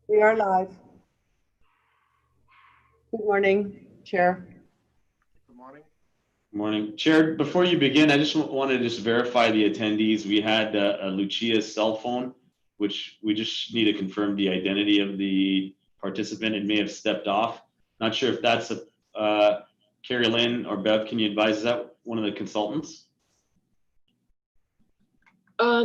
We are live. Good morning, Chair. Good morning. Morning. Chair, before you begin, I just want to verify the attendees. We had Lucia's cell phone, which we just need to confirm the identity of the participant. It may have stepped off. Not sure if that's Carrie Lynn or Bev. Can you advise, is that one of the consultants?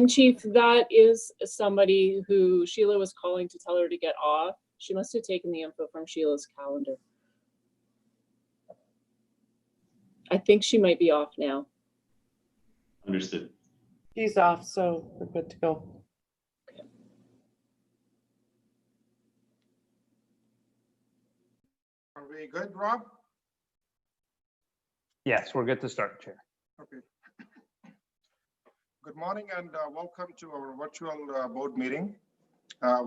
Chief, that is somebody who Sheila was calling to tell her to get off. She must have taken the info from Sheila's calendar. I think she might be off now. Understood. He's off, so we're good to go. Are we good, Rob? Yes, we're good to start, Chair. Okay. Good morning and welcome to our virtual board meeting.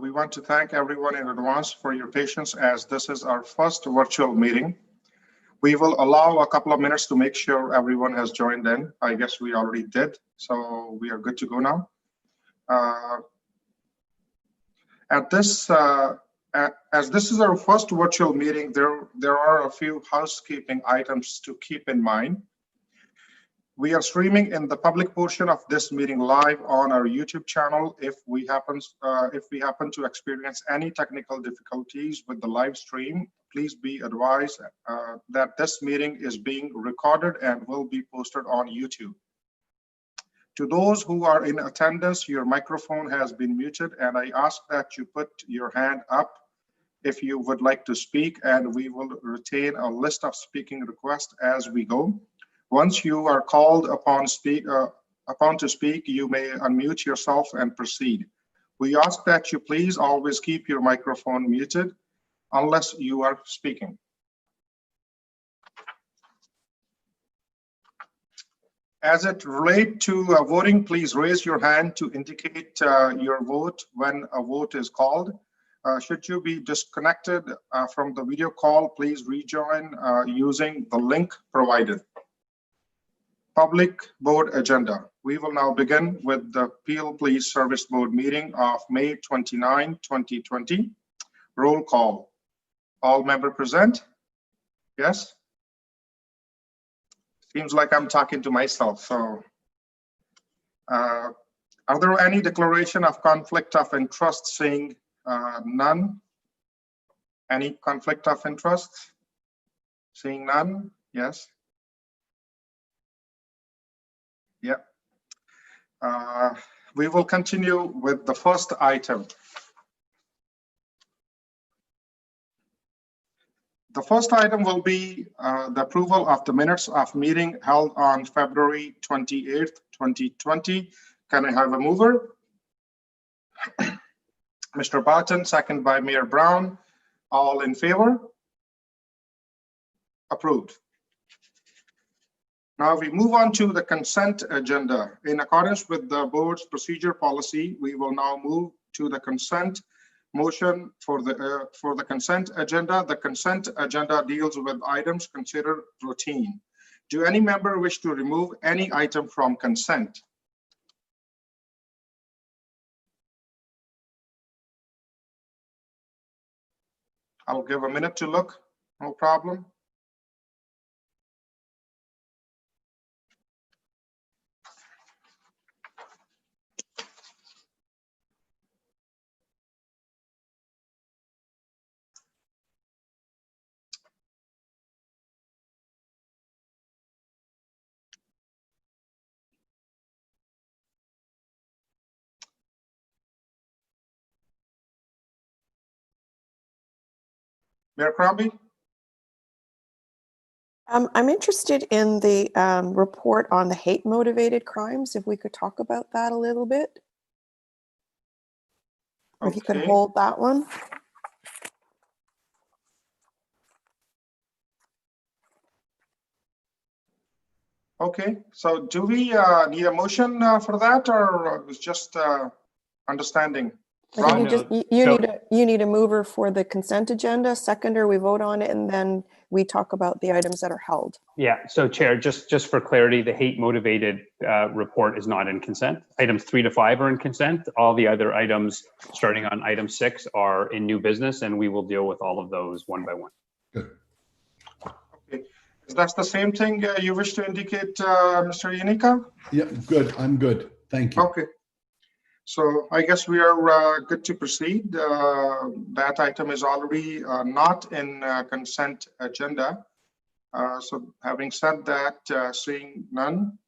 We want to thank everyone in advance for your patience as this is our first virtual meeting. We will allow a couple of minutes to make sure everyone has joined in. I guess we already did, so we are good to go now. As this is our first virtual meeting, there are a few housekeeping items to keep in mind. We are streaming in the public portion of this meeting live on our YouTube channel. If we happen to experience any technical difficulties with the live stream, please be advised that this meeting is being recorded and will be posted on YouTube. To those who are in attendance, your microphone has been muted, and I ask that you put your hand up if you would like to speak, and we will retain a list of speaking requests as we go. Once you are called upon to speak, you may unmute yourself and proceed. We ask that you please always keep your microphone muted unless you are speaking. As it relates to voting, please raise your hand to indicate your vote when a vote is called. Should you be disconnected from the video call, please rejoin using the link provided. Public board agenda. We will now begin with the Peel Police Service Board meeting of May 29, 2020. Roll call. All members present? Yes? Seems like I'm talking to myself. So, are there any declaration of conflict of interest? Seeing none. Any conflict of interest? Seeing none. Yes. Yeah. We will continue with the first item. The first item will be the approval of the minutes of meeting held on February 28th, 2020. Can I have a mover? Mr. Barton, second by Mayor Brown. All in favor? Approved. Now we move on to the consent agenda. In accordance with the board's procedure policy, we will now move to the consent motion for the consent agenda. The consent agenda deals with items considered routine. Do any member wish to remove any item from consent? I'll give a minute to look, no problem. Mayor Crombie? I'm interested in the report on the hate-motivated crimes, if we could talk about that a little bit. Okay. If you could hold that one. Okay, so do we need a motion for that, or was just understanding? I think you need a mover for the consent agenda, seconder we vote on it, and then we talk about the items that are held. Yeah, so Chair, just for clarity, the hate motivated report is not in consent. Items 3 to 5 are in consent. All the other items, starting on item 6, are in new business, and we will deal with all of those one by one. Good. Okay. Is that the same thing you wish to indicate, Mr. Yanika? Yeah, good. I'm good. Thank you. Okay. So I guess we are good to proceed. That item is already not in consent agenda. So having said that, seeing none,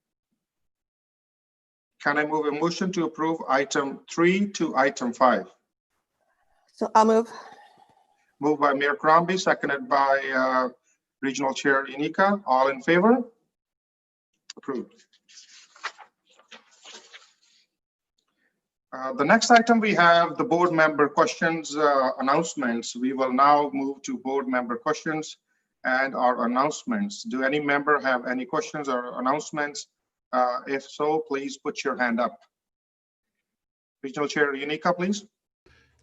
can I move a motion to approve item 3 to item 5? So I'll move. Moved by Mayor Crombie, seconded by Regional Chair Yanika. All in favor? Approved. The next item, we have the board member questions announcements. We will now move to board member questions and our announcements. Do any member have any questions or announcements? If so, please put your hand up. Regional Chair Yanika, please.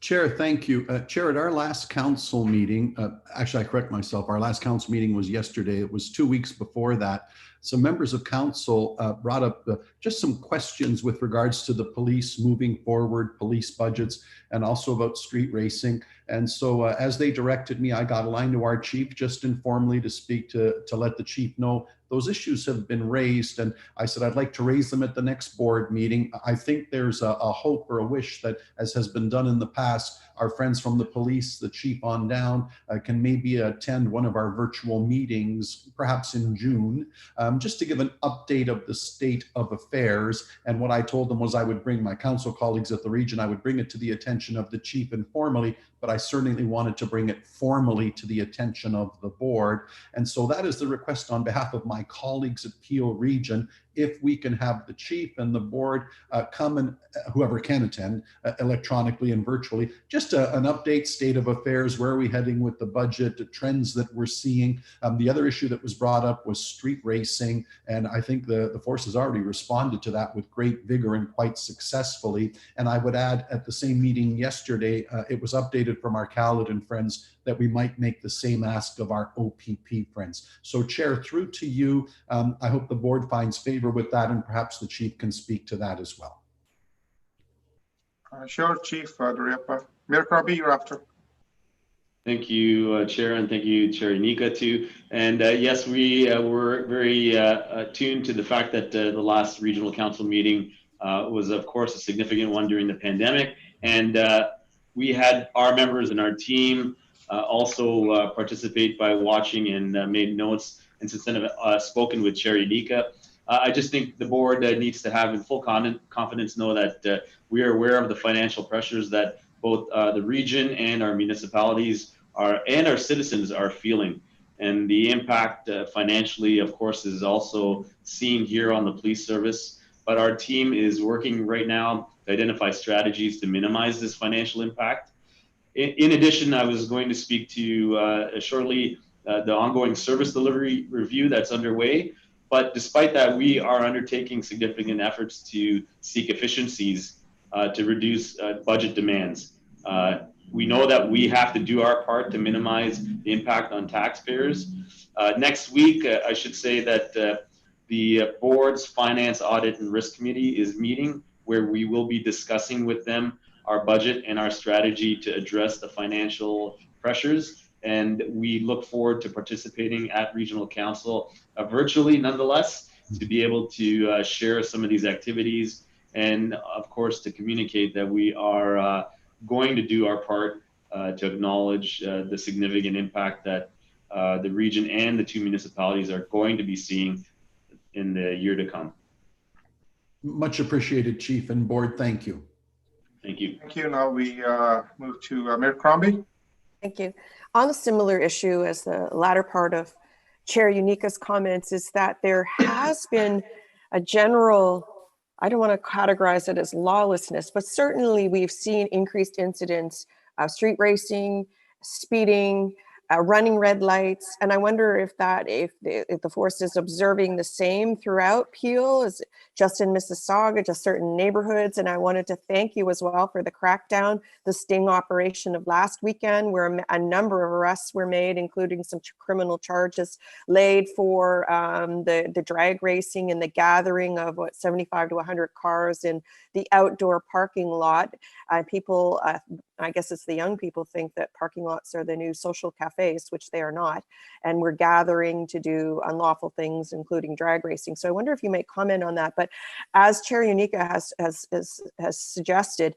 Chair, thank you. Chair, at our last council meeting, actually, I correct myself, our last council meeting was yesterday. It was 2 weeks before that. Some members of council brought up just some questions with regards to the police moving forward, police budgets, and also about street racing. And so as they directed me, I got a line to our chief just informally to speak to let the chief know those issues have been raised. And I said, I'd like to raise them at the next board meeting. I think there's a hope or a wish that, as has been done in the past, our friends from the police, the chief on down, can maybe attend one of our virtual meetings, perhaps in June, just to give an update of the state of affairs. And what I told them was I would bring my council colleagues at the region, I would bring it to the attention of the chief informally, but I certainly wanted to bring it formally to the attention of the board. And so that is the request on behalf of my colleagues at Peel Region, if we can have the chief and the board come and whoever can attend electronically and virtually, just an update, state of affairs, where are we heading with the budget, the trends that we're seeing. The other issue that was brought up was street racing, and I think the force has already responded to that with great vigor and quite successfully. And I would add, at the same meeting yesterday, it was updated from our Caledon friends that we might make the same ask of our OPP friends. So Chair, through to you, I hope the board finds favor with that, and perhaps the chief can speak to that as well. Sure, Chief Duriappa. Mayor Crombie, you're after. Thank you, Chair, and thank you, Chair Yanika, too. And yes, we were very attuned to the fact that the last regional council meeting was, of course, a significant one during the pandemic. And we had our members and our team also participate by watching and made notes, and since then have spoken with Chair Yanika. I just think the board needs to have in full confidence know that we are aware of the financial pressures that both the region and our municipalities and our citizens are feeling. And the impact financially, of course, is also seen here on the police service. But our team is working right now to identify strategies to minimize this financial impact. In addition, I was going to speak to you shortly the ongoing service delivery review that's underway. But despite that, we are undertaking significant efforts to seek efficiencies to reduce budget demands. We know that we have to do our part to minimize the impact on taxpayers. Next week, I should say that the board's Finance, Audit, and Risk Committee is meeting, where we will be discussing with them our budget and our strategy to address the financial pressures. And we look forward to participating at Regional Council virtually, nonetheless, to be able to share some of these activities, and of course to communicate that we are going to do our part to acknowledge the significant impact that the region and the two municipalities are going to be seeing in the year to come. Much appreciated, Chief and Board. Thank you. Thank you. Thank you. Now we move to Mayor Crombie. Thank you. On a similar issue as the latter part of Chair Yanika's comments, is that there has been a general, I don't want to categorize it as lawlessness, but certainly we've seen increased incidents of street racing, speeding, running red lights. And I wonder if the force is observing the same throughout Peel, is it just in Mississauga, just certain neighborhoods. And I wanted to thank you as well for the crackdown, the sting operation of last weekend, where a number of arrests were made, including some criminal charges laid for the drag racing and the gathering of 75 to 100 cars in the outdoor parking lot. People, I guess it's the young people, think that parking lots are the new social cafes, which they are not. And we're gathering to do unlawful things, including drag racing. So I wonder if you may comment on that. But as Chair Unica has suggested,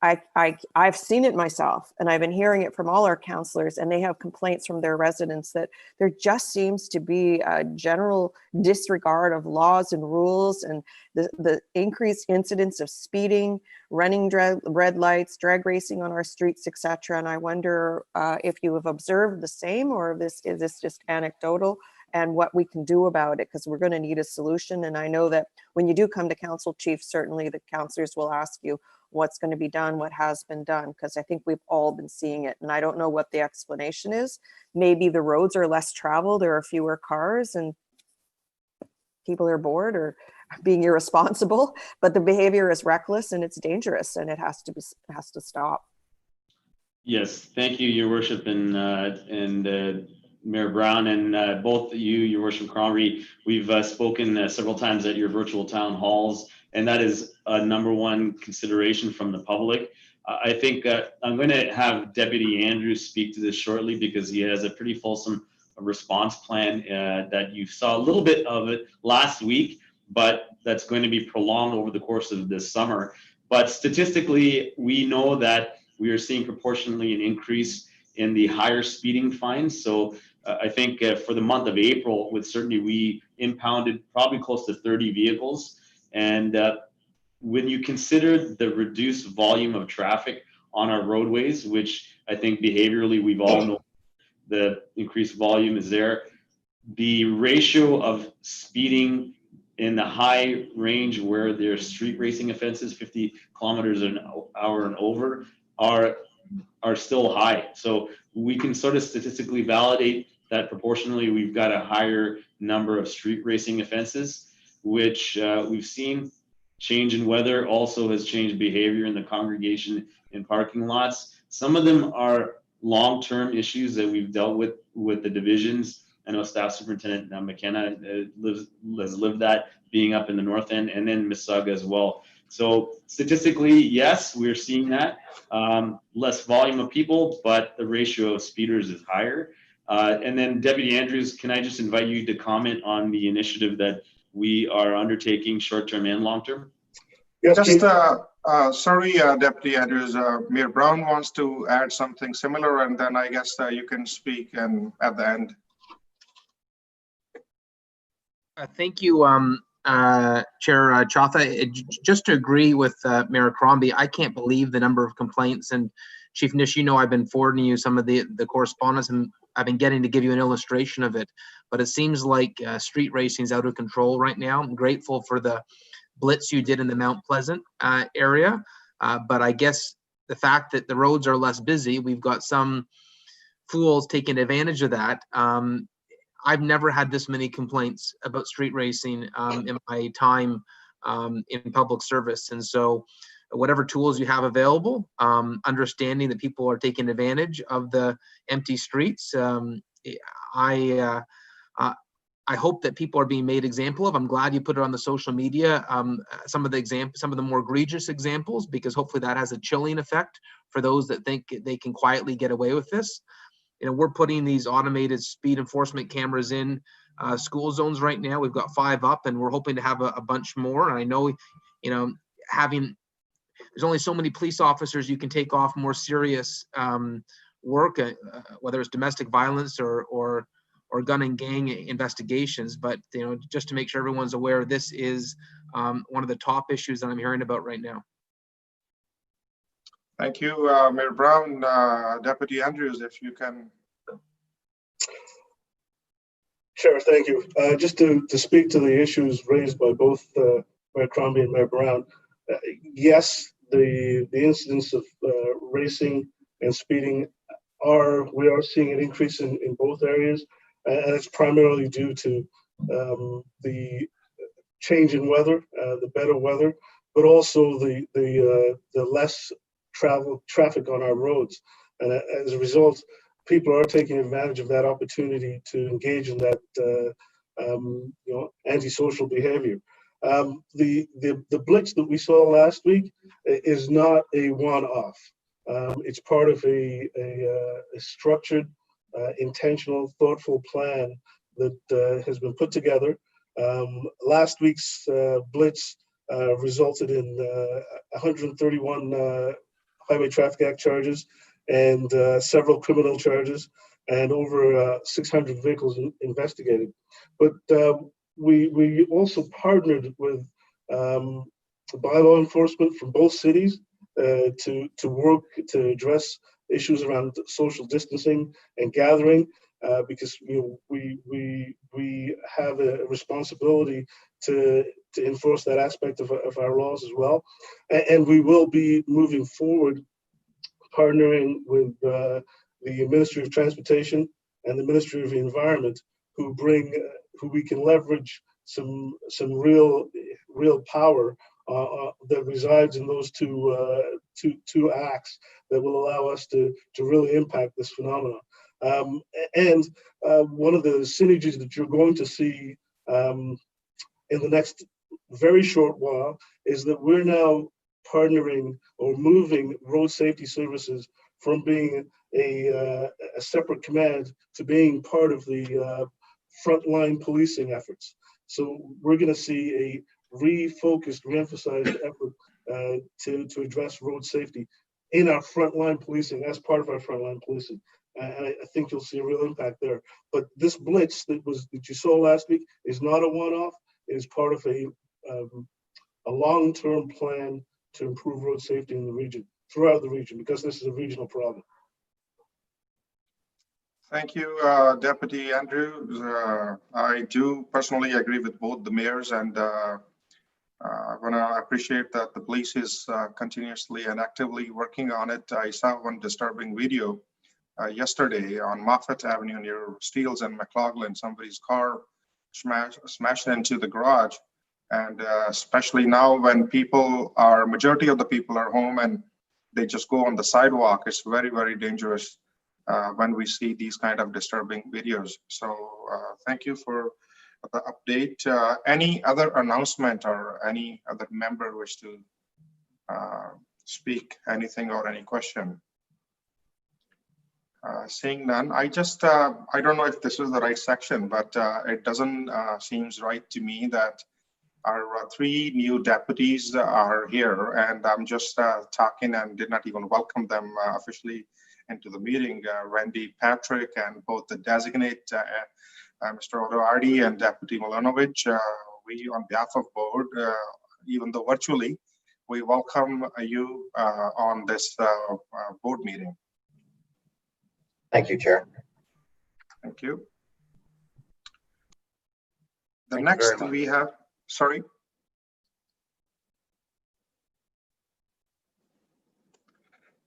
I've seen it myself, and I've been hearing it from all our councillors, and they have complaints from their residents that there just seems to be a general disregard of laws and rules, and the increased incidence of speeding, running red lights, drag racing on our streets, etc. And I wonder if you have observed the same, or is this just anecdotal, and what we can do about it, because we're going to need a solution. And I know that when you do come to council, Chief, certainly the councillors will ask you what's going to be done, what has been done, because I think we've all been seeing it. And I don't know what the explanation is. Maybe the roads are less traveled, there are fewer cars, and people are bored or being irresponsible, but the behavior is reckless and it's dangerous, and it has to stop. Yes, thank you, Your Worship, and Mayor Brown, and both you, Your Worship Crombie. We've spoken several times at your virtual town halls, and that is a #1 consideration from the public. I think I'm going to have Deputy Andrews speak to this shortly, because he has a pretty fulsome response plan that you saw a little bit of it last week, but that's going to be prolonged over the course of this summer. But statistically, we know that we are seeing proportionally an increase in the higher speeding fines. So I think for the month of April, with certainty, we impounded probably close to 30 vehicles. And when you consider the reduced volume of traffic on our roadways, which I think behaviorally we've all known the increased volume is there, the ratio of speeding in the high range where there's street racing offenses, 50 kilometers an hour and over, are still high. So we can sort of statistically validate that proportionally we've got a higher number of street racing offenses, which we've seen. Change in weather also has changed behavior in the congregation in parking lots. Some of them are long-term issues that we've dealt with the divisions. I know Staff Superintendent McKenna has lived that, being up in the north end, and then Mississauga as well. So statistically, yes, we're seeing that. Less volume of people, but the ratio of speeders is higher. And then Deputy Andrews, can I just invite you to comment on the initiative that we are undertaking, short-term and long-term? Yes, just sorry, Deputy Andrews, Mayor Brown wants to add something similar, and then I guess you can speak and at the end. Thank you, Chair Chotha. Just to agree with Mayor Crombie, I can't believe the number of complaints. And Chief Nish, you know I've been forwarding you some of the correspondence, and I've been getting to give you an illustration of it. But it seems like street racing is out of control right now. I'm grateful for the blitz you did in the Mount Pleasant area. But I guess the fact that the roads are less busy, we've got some fools taking advantage of that. I've never had this many complaints about street racing in my time in public service. And so whatever tools you have available, understanding that people are taking advantage of the empty streets, I hope that people are being made example of. I'm glad you put it on the social media, some of the more egregious examples, because hopefully that has a chilling effect for those that think they can quietly get away with this. You know, we're putting these automated speed enforcement cameras in school zones right now. We've got 5 up, and we're hoping to have a bunch more. And I know, you know, there's only so many police officers you can take off more serious work, whether it's domestic violence or gun and gang investigations. But, you know, just to make sure everyone's aware, this is one of the top issues that I'm hearing about right now. Thank you, Mayor Brown. Deputy Andrews, if you can. Sure, thank you. Just to speak to the issues raised by both Mayor Crombie and Mayor Brown, yes, the incidence of racing and speeding we are seeing an increase in both areas, and it's primarily due to the change in weather, the better weather, but also the less traffic on our roads. And as a result, people are taking advantage of that opportunity to engage in that antisocial behavior. The blitz that we saw last week is not a one-off. It's part of a structured, intentional, thoughtful plan that has been put together. Last week's blitz resulted in 131 Highway Traffic Act charges and several criminal charges and over 600 vehicles investigated. But we also partnered with bylaw enforcement from both cities to work to address issues around social distancing and gathering, because we have a responsibility to enforce that aspect of our laws as well, and we will be moving forward, partnering with the Ministry of Transportation and the Ministry of the Environment, who we can leverage some real power that resides in those two acts that will allow us to really impact this phenomenon. And one of the synergies that you're going to see in the next very short while is that we're now partnering or moving road safety services from being a separate command to being part of the frontline policing efforts. So we're going to see a refocused, reemphasized effort to address road safety in our frontline policing, as part of our frontline policing. And I think you'll see a real impact there. But this blitz that you saw last week is not a one-off. It is part of a long-term plan to improve road safety in the region, throughout the region, because this is a regional problem. Thank you, Deputy Andrews. I do personally agree with both the mayors, and I want to appreciate that the police is continuously and actively working on it. I saw one disturbing video yesterday on Moffat Avenue near Steeles and McLaughlin. Somebody's car smashed into the garage, and especially now when majority of the people are home and they just go on the sidewalk, it's very, very dangerous when we see these kind of disturbing videos. So thank you for the update. Any other announcement or any other member wish to speak anything or any question? Seeing none, I don't know if this is the right section, but it doesn't seems right to me that our 3 new deputies are here, and I'm just talking and did not even welcome them officially into the meeting. Randy Patrick and both the designate Mr. O'Doherty and Deputy Milanovic, we on behalf of board, even though virtually, we welcome you on this board meeting. Thank you, Chair. Thank you. The next we have, sorry.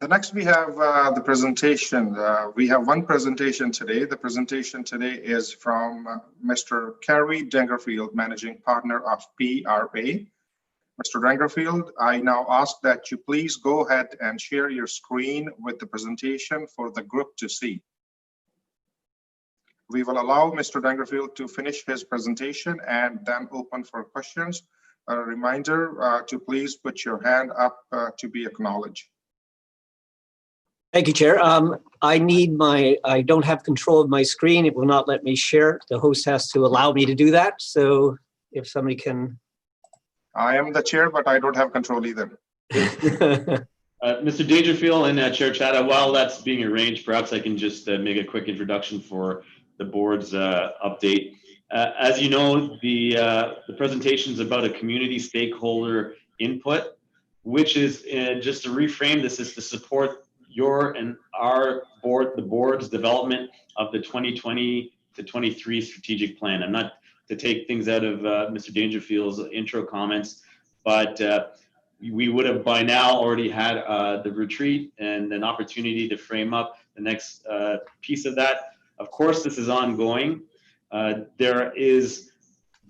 The next we have the presentation. We have one presentation today. The presentation today is from Mr. Kerry Dangerfield, Managing Partner of PRA. Mr. Dangerfield, I now ask that you please go ahead and share your screen with the presentation for the group to see. We will allow Mr. Dangerfield to finish his presentation and then open for questions. A reminder to please put your hand up to be acknowledged. Thank you, Chair. I don't have control of my screen. It will not let me share. The host has to allow me to do that. So if somebody can. I am the chair, but I don't have control either. Mr. Dangerfield and Chair Chadha, while that's being arranged, perhaps I can just make a quick introduction for the board's update. As you know, the presentation is about a community stakeholder input, which is, just to reframe this, is to support your and our board, the board's development of the 2020 to 23 strategic plan. I'm not to take things out of Mr. Dangerfield's intro comments, but we would have by now already had the retreat and an opportunity to frame up the next piece of that. Of course, this is ongoing. There is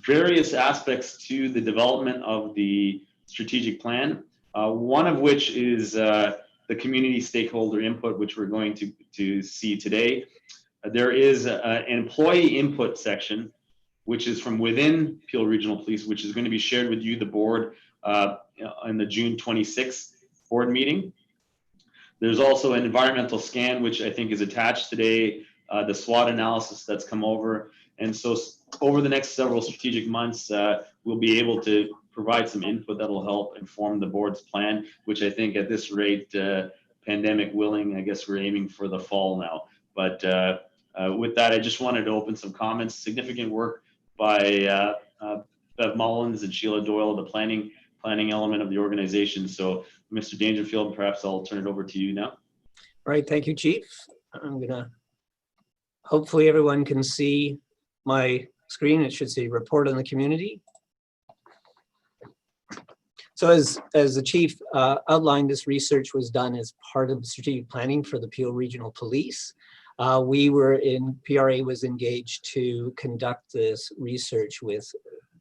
various aspects to the development of the strategic plan, one of which is the community stakeholder input, which we're going to see today. There is an employee input section, which is from within Peel Regional Police, which is going to be shared with you, the board, in the June 26th board meeting. There's also an environmental scan, which I think is attached today, the SWOT analysis that's come over. And so over the next several strategic months, we'll be able to provide some input that will help inform the board's plan, which I think at this rate, pandemic willing, I guess we're aiming for the fall now. But with that, I just wanted to open some comments. Significant work by Bev Mullins and Sheila Doyle, the planning element of the organization. So Mr. Dangerfield, perhaps I'll turn it over to you now. All right, thank you, Chief. I'm gonna, hopefully everyone can see my screen. It should say report on the community. So as the Chief outlined, this research was done as part of the strategic planning for the Peel Regional Police. PRA was engaged to conduct this research with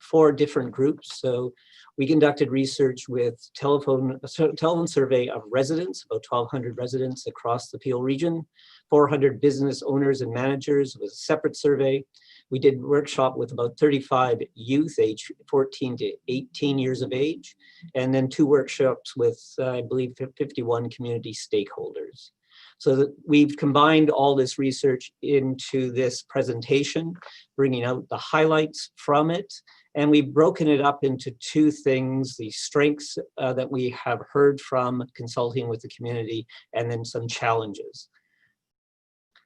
4 different groups. So we conducted research with telephone survey of residents, about 1,200 residents across the Peel region, 400 business owners and managers with a separate survey. We did workshop with about 35 youth aged 14 to 18 years of age, and then 2 workshops with, I believe, 51 community stakeholders. So that we've combined all this research into this presentation, bringing out the highlights from it. And we've broken it up into 2 things, the strengths that we have heard from consulting with the community, and then some challenges.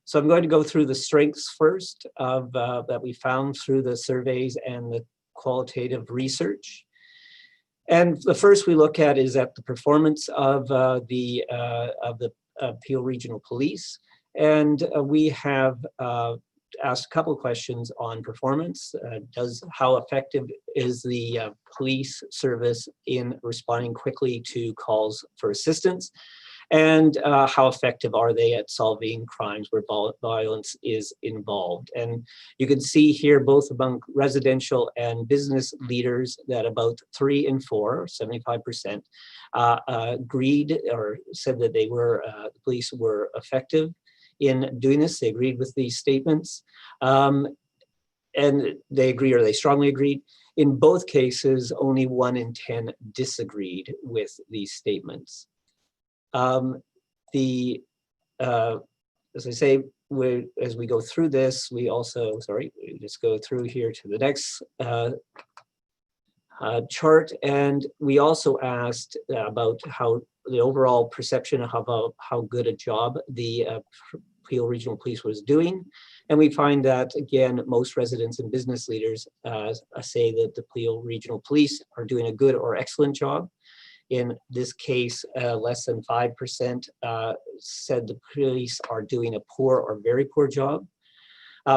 So I'm going to go through the strengths first of that we found through the surveys and the qualitative research. And the first we look at is at the performance of the Peel Regional Police. And we have asked a couple of questions on performance. How effective is the police service in responding quickly to calls for assistance? And how effective are they at solving crimes where violence is involved? And you can see here, both among residential and business leaders, that about 3 and 4, 75%, agreed or said that they were, the police were effective in doing this. They agreed with these statements. And they agree, or they strongly agreed. In both cases, only 1 in 10 disagreed with these statements. As I say, as we go through this, we also, we just go through here to the next chart. And we also asked about how the overall perception of how good a job the Peel Regional Police was doing. And we find that, again, most residents and business leaders say that the Peel Regional Police are doing a good or excellent job. In this case, less than 5% said the police are doing a poor or very poor job.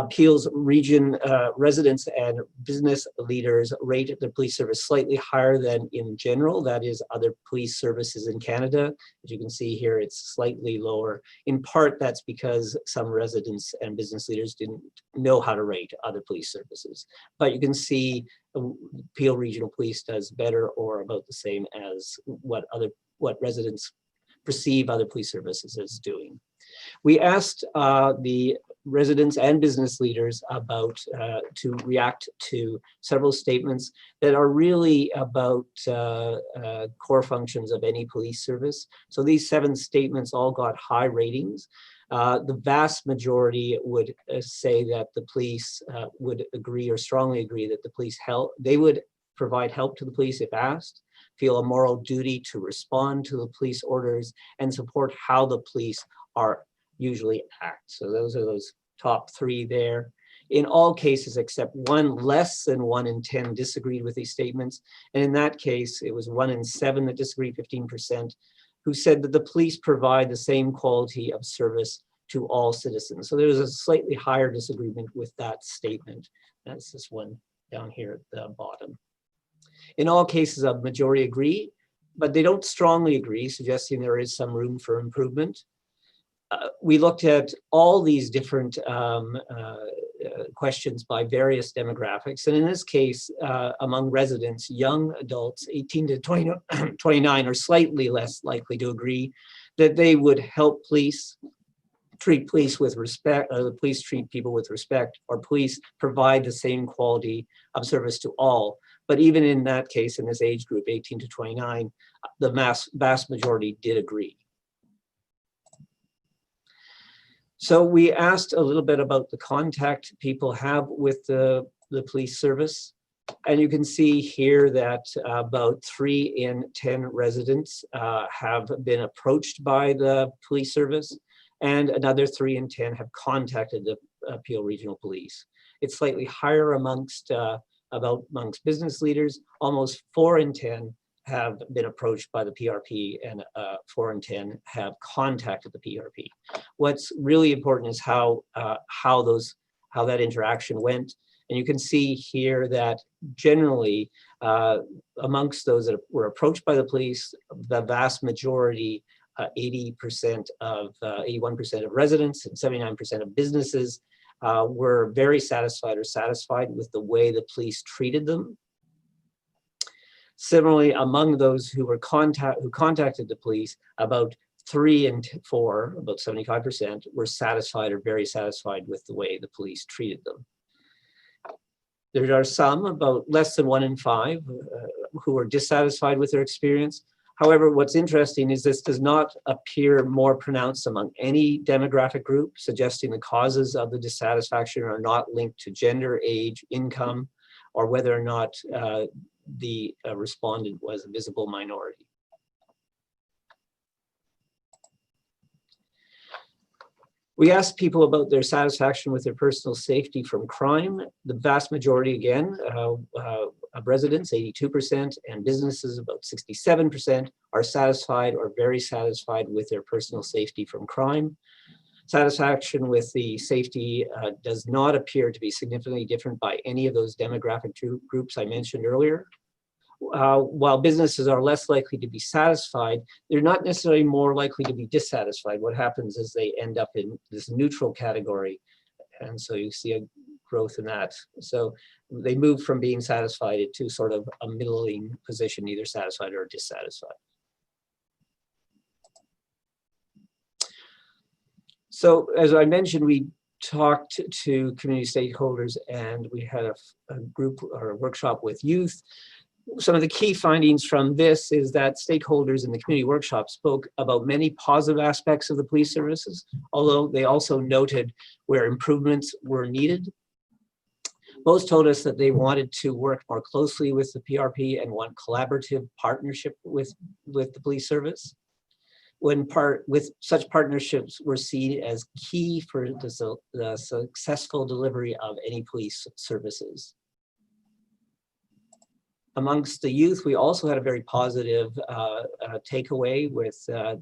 Peel's region residents and business leaders rate the police service slightly higher than in general, that is other police services in Canada. As you can see here, it's slightly lower. In part, that's because some residents and business leaders didn't know how to rate other police services. But you can see Peel Regional Police does better or about the same as what residents perceive other police services as doing. We asked the residents and business leaders about to react to several statements that are really about core functions of any police service. So these 7 statements all got high ratings. The vast majority would say that the police would agree or strongly agree that the police they would provide help to the police if asked, feel a moral duty to respond to the police orders, and support how the police are usually act. So those are those top 3 there. In all cases except 1, less than 1 in 10 disagreed with these statements. And in that case, it was 1 in 7 that disagreed, 15%, who said that the police provide the same quality of service to all citizens. So there was a slightly higher disagreement with that statement. That's this one down here at the bottom. In all cases, a majority agree but they don't strongly agree, suggesting there is some room for improvement. We looked at all these different questions by various demographics. And in this case, among residents, young adults 18 to 29 are slightly less likely to agree that they would help treat police with respect, or the police treat people with respect, or police provide the same quality of service to all. But even in that case, in this age group, 18 to 29, the vast majority did agree. So we asked a little bit about the contact people have with the police service. And you can see here that about 3 in 10 residents have been approached by the police service, and another 3 in 10 have contacted the Peel Regional Police. It's slightly higher amongst business leaders. Almost 4 in 10 have been approached by the PRP, and 4 in 10 have contacted the PRP. What's really important is how that interaction went. And you can see here that generally amongst those that were approached by the police, the vast majority, 81% of residents and 79% of businesses were very satisfied or satisfied with the way the police treated them. Similarly, among those who contacted the police, about 3 in 4, about 75%, were satisfied or very satisfied with the way the police treated them. There are some, about less than 1 in 5, who are dissatisfied with their experience. However, what's interesting is this does not appear more pronounced among any demographic group, suggesting the causes of the dissatisfaction are not linked to gender, age, income, or whether or not the respondent was a visible minority. We asked people about their satisfaction with their personal safety from crime. The vast majority, again, of residents, 82%, and businesses, about 67%, are satisfied or very satisfied with their personal safety from crime. Satisfaction with the safety does not appear to be significantly different by any of those demographic groups I mentioned earlier. While businesses are less likely to be satisfied, they're not necessarily more likely to be dissatisfied. What happens is they end up in this neutral category. And so you see a growth in that. So they move from being satisfied to sort of a middling position, either satisfied or dissatisfied. So as I mentioned, we talked to community stakeholders, and we had a group or a workshop with youth. Some of the key findings from this is that stakeholders in the community workshop spoke about many positive aspects of the police services, although they also noted where improvements were needed. Most told us that they wanted to work more closely with the PRP and want collaborative partnership with the police service. With such partnerships were seen as key for the successful delivery of any police services. Amongst the youth, we also had a very positive takeaway with the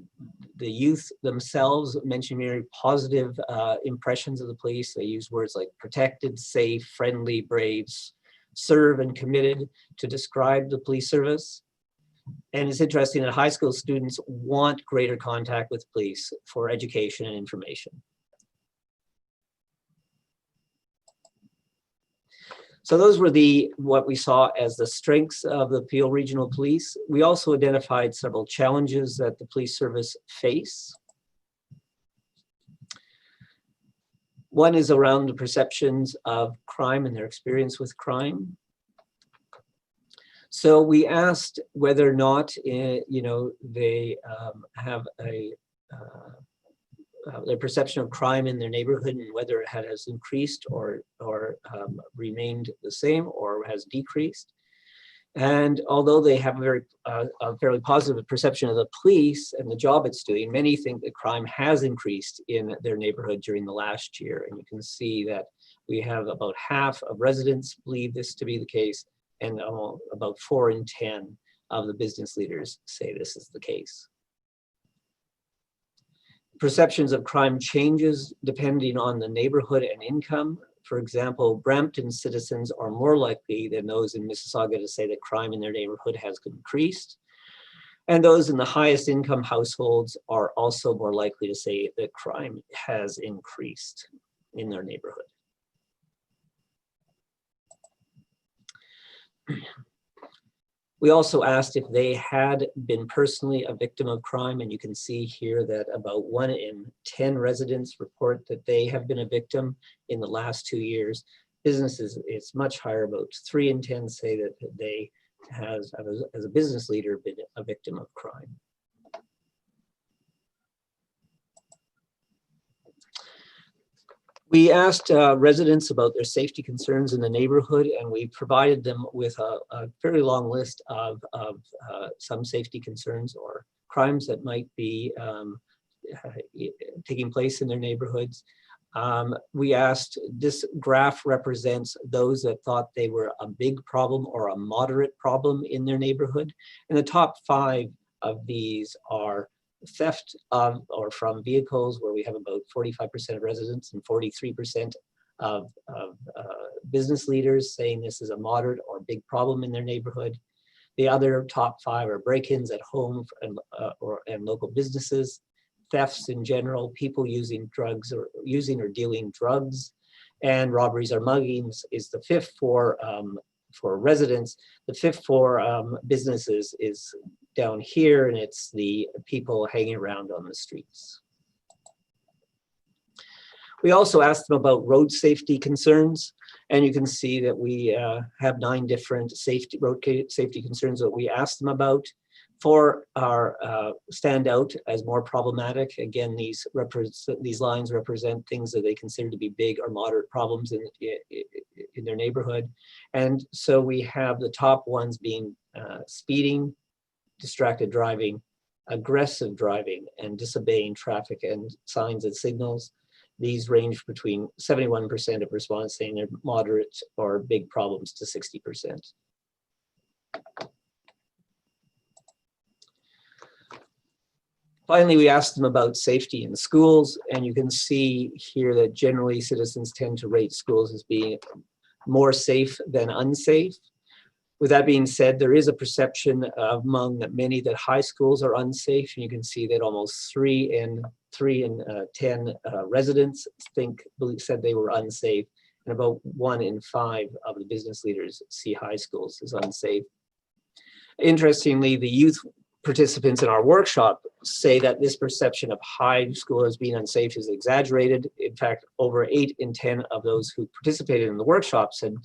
youth themselves mentioning very positive impressions of the police. They use words like protected, safe, friendly, brave, serve, and committed to describe the police service. And it's interesting that high school students want greater contact with police for education and information. So those were what we saw as the strengths of the Peel Regional Police. We also identified several challenges that the police service face. One is around the perceptions of crime and their experience with crime. So we asked whether or not, they have their perception of crime in their neighborhood, and whether it has increased or remained the same or has decreased. And although they have a fairly positive perception of the police and the job it's doing, many think that crime has increased in their neighborhood during the last year. And you can see that we have about half of residents believe this to be the case, and about 4 in 10 of the business leaders say this is the case. Perceptions of crime changes depending on the neighborhood and income. For example, Brampton citizens are more likely than those in Mississauga to say that crime in their neighborhood has increased. And those in the highest income households are also more likely to say that crime has increased in their neighborhood. We also asked if they had been personally a victim of crime, and you can see here that about 1 in 10 residents report that they have been a victim in the last 2 years. Businesses, it's much higher, about 3 in 10 say that they has, as a business leader, been a victim of crime. We asked residents about their safety concerns in the neighborhood, and we provided them with a very long list of some safety concerns or crimes that might be taking place in their neighborhoods. We asked, this graph represents those that thought they were a big problem or a moderate problem in their neighborhood. And the top 5 of these are theft of or from vehicles, where we have about 45% of residents and 43% of business leaders saying this is a moderate or big problem in their neighborhood. The other top 5 are break-ins at home and local businesses, thefts in general, people using drugs or dealing drugs, and robberies or muggings is the 5th for residents. The 5th for businesses is down here, and it's the people hanging around on the streets. We also asked them about road safety concerns, and you can see that we have 9 different road safety concerns that we asked them about. 4 are stand out as more problematic. Again, these lines represent things that they consider to be big or moderate problems in their neighborhood. And so we have the top ones being speeding, distracted driving, aggressive driving, and disobeying traffic and signs and signals. These range between 71% of respondents saying they're moderate or big problems to 60%. Finally, we asked them about safety in schools, and you can see here that generally citizens tend to rate schools as being more safe than unsafe. With that being said, there is a perception among many that high schools are unsafe, and you can see that almost 3 in 10 residents said they were unsafe, and about 1 in 5 of the business leaders see high schools as unsafe. Interestingly, the youth participants in our workshop say that this perception of high school as being unsafe is exaggerated. In fact, over 8 in 10 of those who participated in the workshop said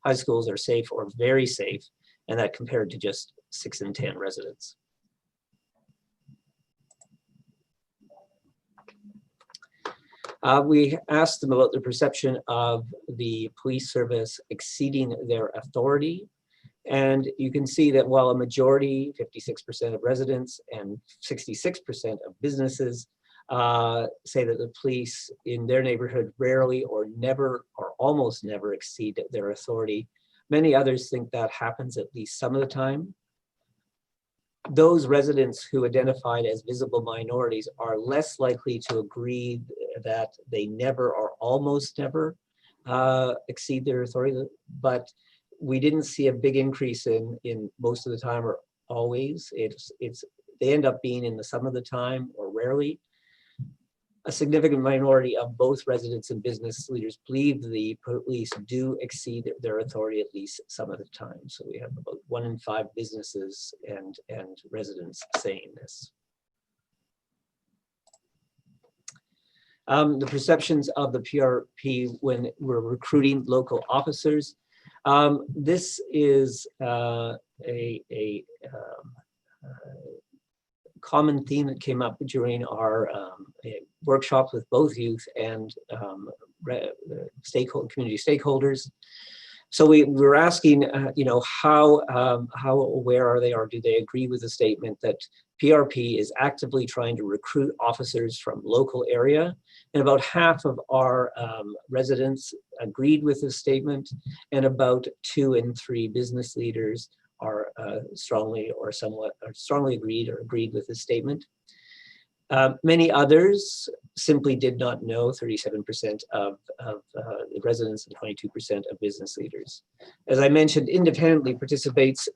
high schools are safe or very safe, and that compared to just 6 in 10 residents. We asked them about the perception of the police service exceeding their authority. And you can see that while a majority, 56% of residents and 66% of businesses say that the police in their neighborhood rarely or never or almost never exceed their authority, many others think that happens at least some of the time. Those residents who identified as visible minorities are less likely to agree that they never or almost never exceed their authority, but we didn't see a big increase in most of the time or always. They end up being in the some of the time or rarely. A significant minority of both residents and business leaders believe the police do exceed their authority at least some of the time. So we have about 1 in 5 businesses and residents saying this. The perceptions of the PRP when we're recruiting local officers. This is a common theme that came up during our workshops with both youth and community stakeholders. So we were asking, how aware are they, or do they agree with the statement that PRP is actively trying to recruit officers from local area? And about half of our residents agreed with this statement, and about 2 in 3 business leaders are strongly agreed with this statement. Many others simply did not know, 37% of the residents and 22% of business leaders. As I mentioned, independently participants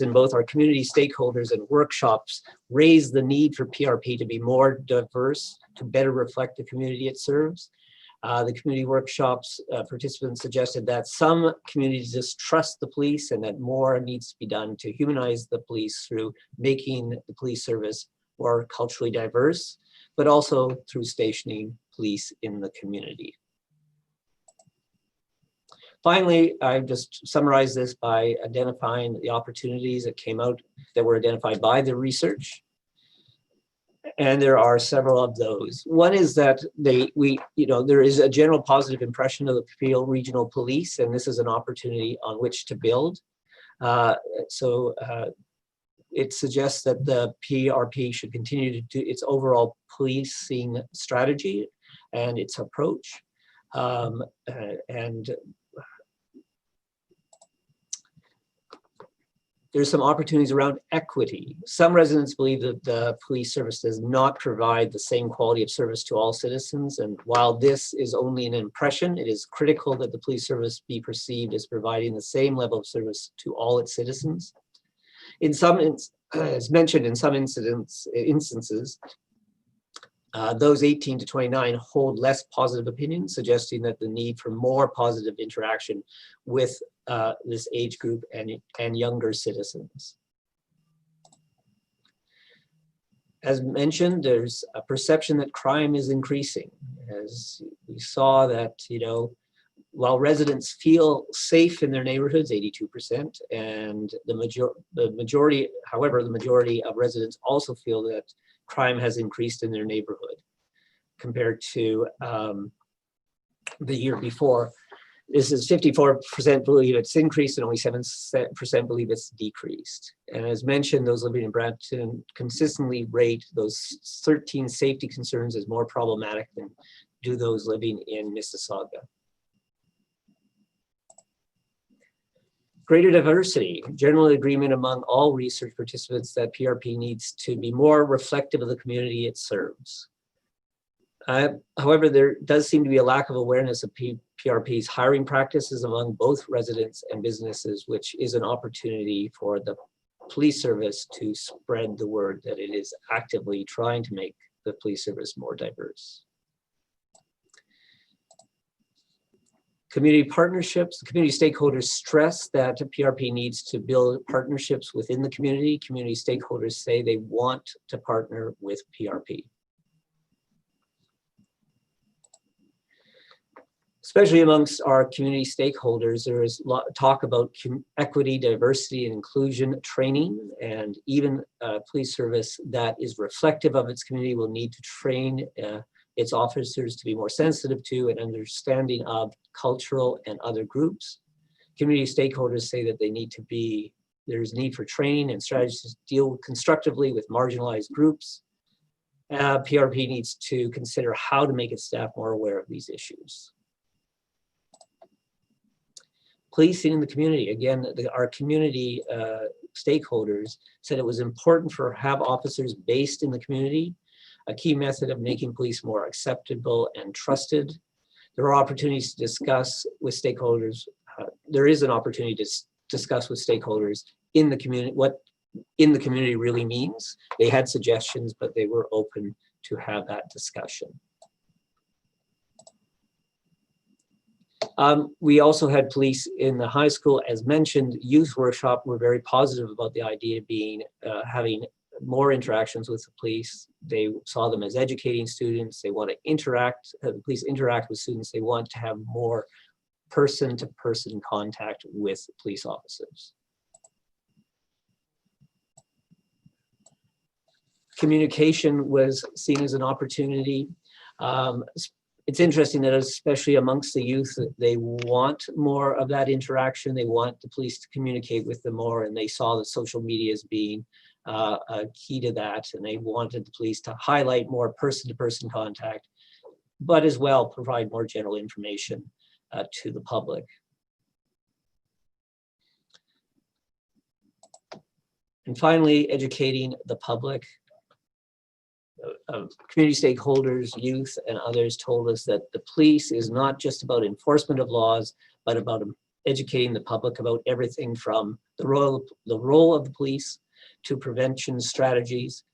in both our community stakeholders and workshops raise the need for PRP to be more diverse, to better reflect the community it serves. The community workshops participants suggested that some communities distrust the police and that more needs to be done to humanize the police through making the police service more culturally diverse, but also through stationing police in the community. Finally, I just summarized this by identifying the opportunities that came out that were identified by the research. And there are several of those. One is that there is a general positive impression of the Peel Regional Police, and this is an opportunity on which to build. It suggests that the PRP should continue to do its overall policing strategy and its approach. There's some opportunities around equity. Some residents believe that the police service does not provide the same quality of service to all citizens. And while this is only an impression, it is critical that the police service be perceived as providing the same level of service to all its citizens. As mentioned, in some instances, those 18 to 29 hold less positive opinions, suggesting that the need for more positive interaction with this age group and younger citizens. As mentioned, there's a perception that crime is increasing. As we saw that, while residents feel safe in their neighborhoods, 82%, and the majority of residents also feel that crime has increased in their neighborhood compared to the year before. This is 54% believe it's increased and only 7% believe it's decreased. And as mentioned, those living in Brampton consistently rate those 13 safety concerns as more problematic than do those living in Mississauga. Greater diversity, general agreement among all research participants that PRP needs to be more reflective of the community it serves. However, there does seem to be a lack of awareness of PRP's hiring practices among both residents and businesses, which is an opportunity for the police service to spread the word that it is actively trying to make the police service more diverse. Community partnerships, community stakeholders stress that PRP needs to build partnerships within the community. Community stakeholders say they want to partner with PRP. Especially amongst our community stakeholders, there is talk about equity, diversity, and inclusion training, and even police service that is reflective of its community will need to train its officers to be more sensitive to and understanding of cultural and other groups. Community stakeholders say that there's need for training and strategies to deal constructively with marginalized groups. PRP needs to consider how to make its staff more aware of these issues. Policing in the community, again, our community stakeholders said it was important to have officers based in the community, a key method of making police more acceptable and trusted. There are opportunities to discuss with stakeholders. There is an opportunity to discuss with stakeholders in the community what in the community really means. They had suggestions, but they were open to have that discussion. We also had police in the high school. As mentioned, youth workshop were very positive about the idea of having more interactions with the police. They saw them as educating students. They want to interact, the police interact with students. They want to have more person-to-person contact with police officers. Communication was seen as an opportunity. It's interesting that especially amongst the youth, they want more of that interaction. They want the police to communicate with them more, and they saw the social media as being a key to that, and they wanted the police to highlight more person-to-person contact, but as well provide more general information to the public. And finally, educating the public. community stakeholders, youth, and others told us that the police is not just about enforcement of laws, but about educating the public about everything from the role of the police to prevention strategies.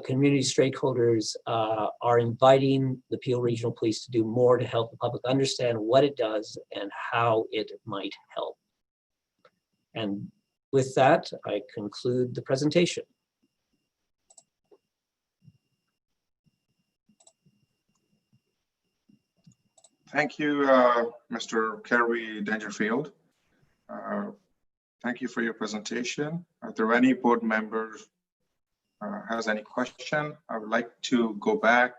Community stakeholders are inviting the Peel Regional Police to do more to help the public understand what it does and how it might help. And with that, I conclude the presentation. Thank you, Mr. Kerry Dangerfield. Thank you for your presentation. Are there any board members has any question? I would like to go back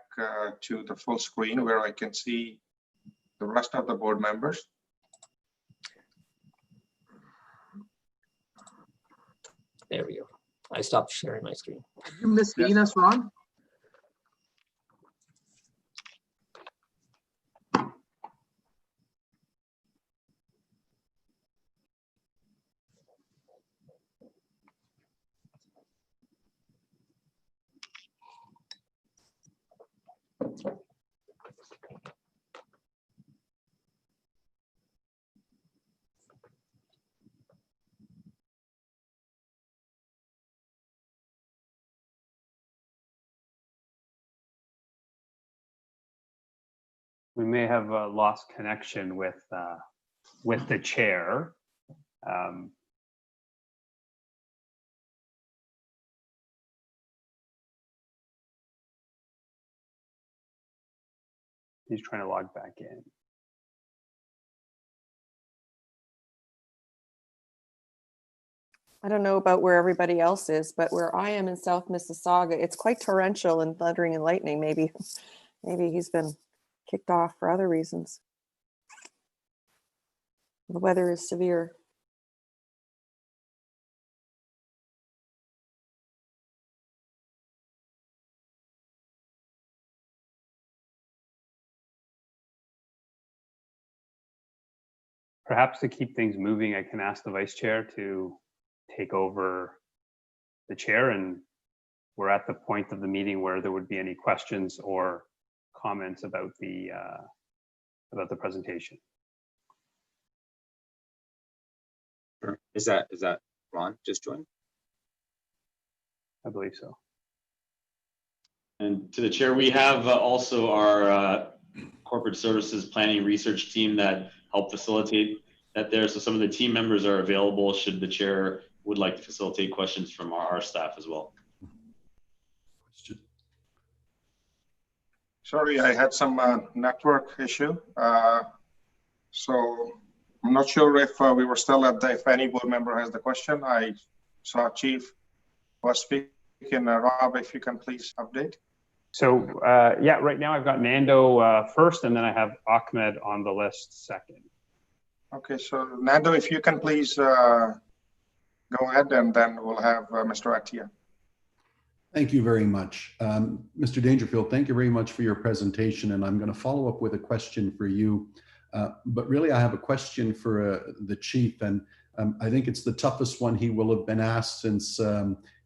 to the full screen where I can see the rest of the board members. There we go. I stopped sharing my screen. Did you miss seeing us, Ron? We may have lost connection with the chair. He's trying to log back in. I don't know about where everybody else is, but where I am in South Mississauga, it's quite torrential and thundering and lightning. Maybe he's been kicked off for other reasons. The weather is severe. Perhaps to keep things moving, I can ask the vice chair to take over the chair, and we're at the point of the meeting where there would be any questions or comments about the presentation. Sure. Is that Ron just joined? I believe so. And to the chair, we have also our corporate services planning research team that help facilitate that there. So some of the team members are available should the chair would like to facilitate questions from our staff as well. Sorry, I had some network issue. So I'm not sure if we were still at if any board member has the question. I saw Chief was speaking. Rob, if you can please update. So yeah, right now I've got Nando first, and then I have Ahmed on the list second. Okay, so Nando, if you can please go ahead, and then we'll have Mr. Attia. Thank you very much. Mr. Dangerfield, thank you very much for your presentation, and I'm going to follow up with a question for you. But really, I have a question for the chief, and I think it's the toughest one he will have been asked since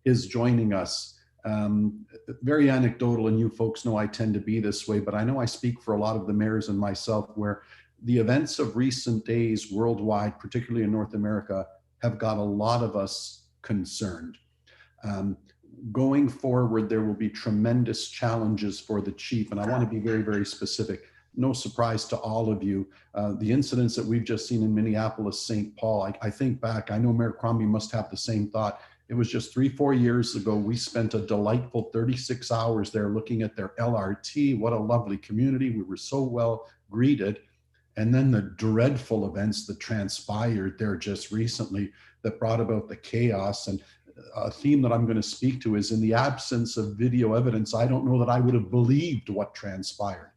his joining us. Very anecdotal, and you folks know I tend to be this way, but I know I speak for a lot of the mayors and myself, where the events of recent days worldwide, particularly in North America, have got a lot of us concerned. Going forward, there will be tremendous challenges for the chief, and I want to be very, very specific. No surprise to all of you. The incidents that we've just seen in Minneapolis, St. Paul, I think back, I know Mayor Crombie must have the same thought. It was just 3-4 years ago, we spent a delightful 36 hours there looking at their LRT. What a lovely community. We were so well greeted. And then the dreadful events that transpired there just recently that brought about the chaos. And a theme that I'm going to speak to is, in the absence of video evidence, I don't know that I would have believed what transpired.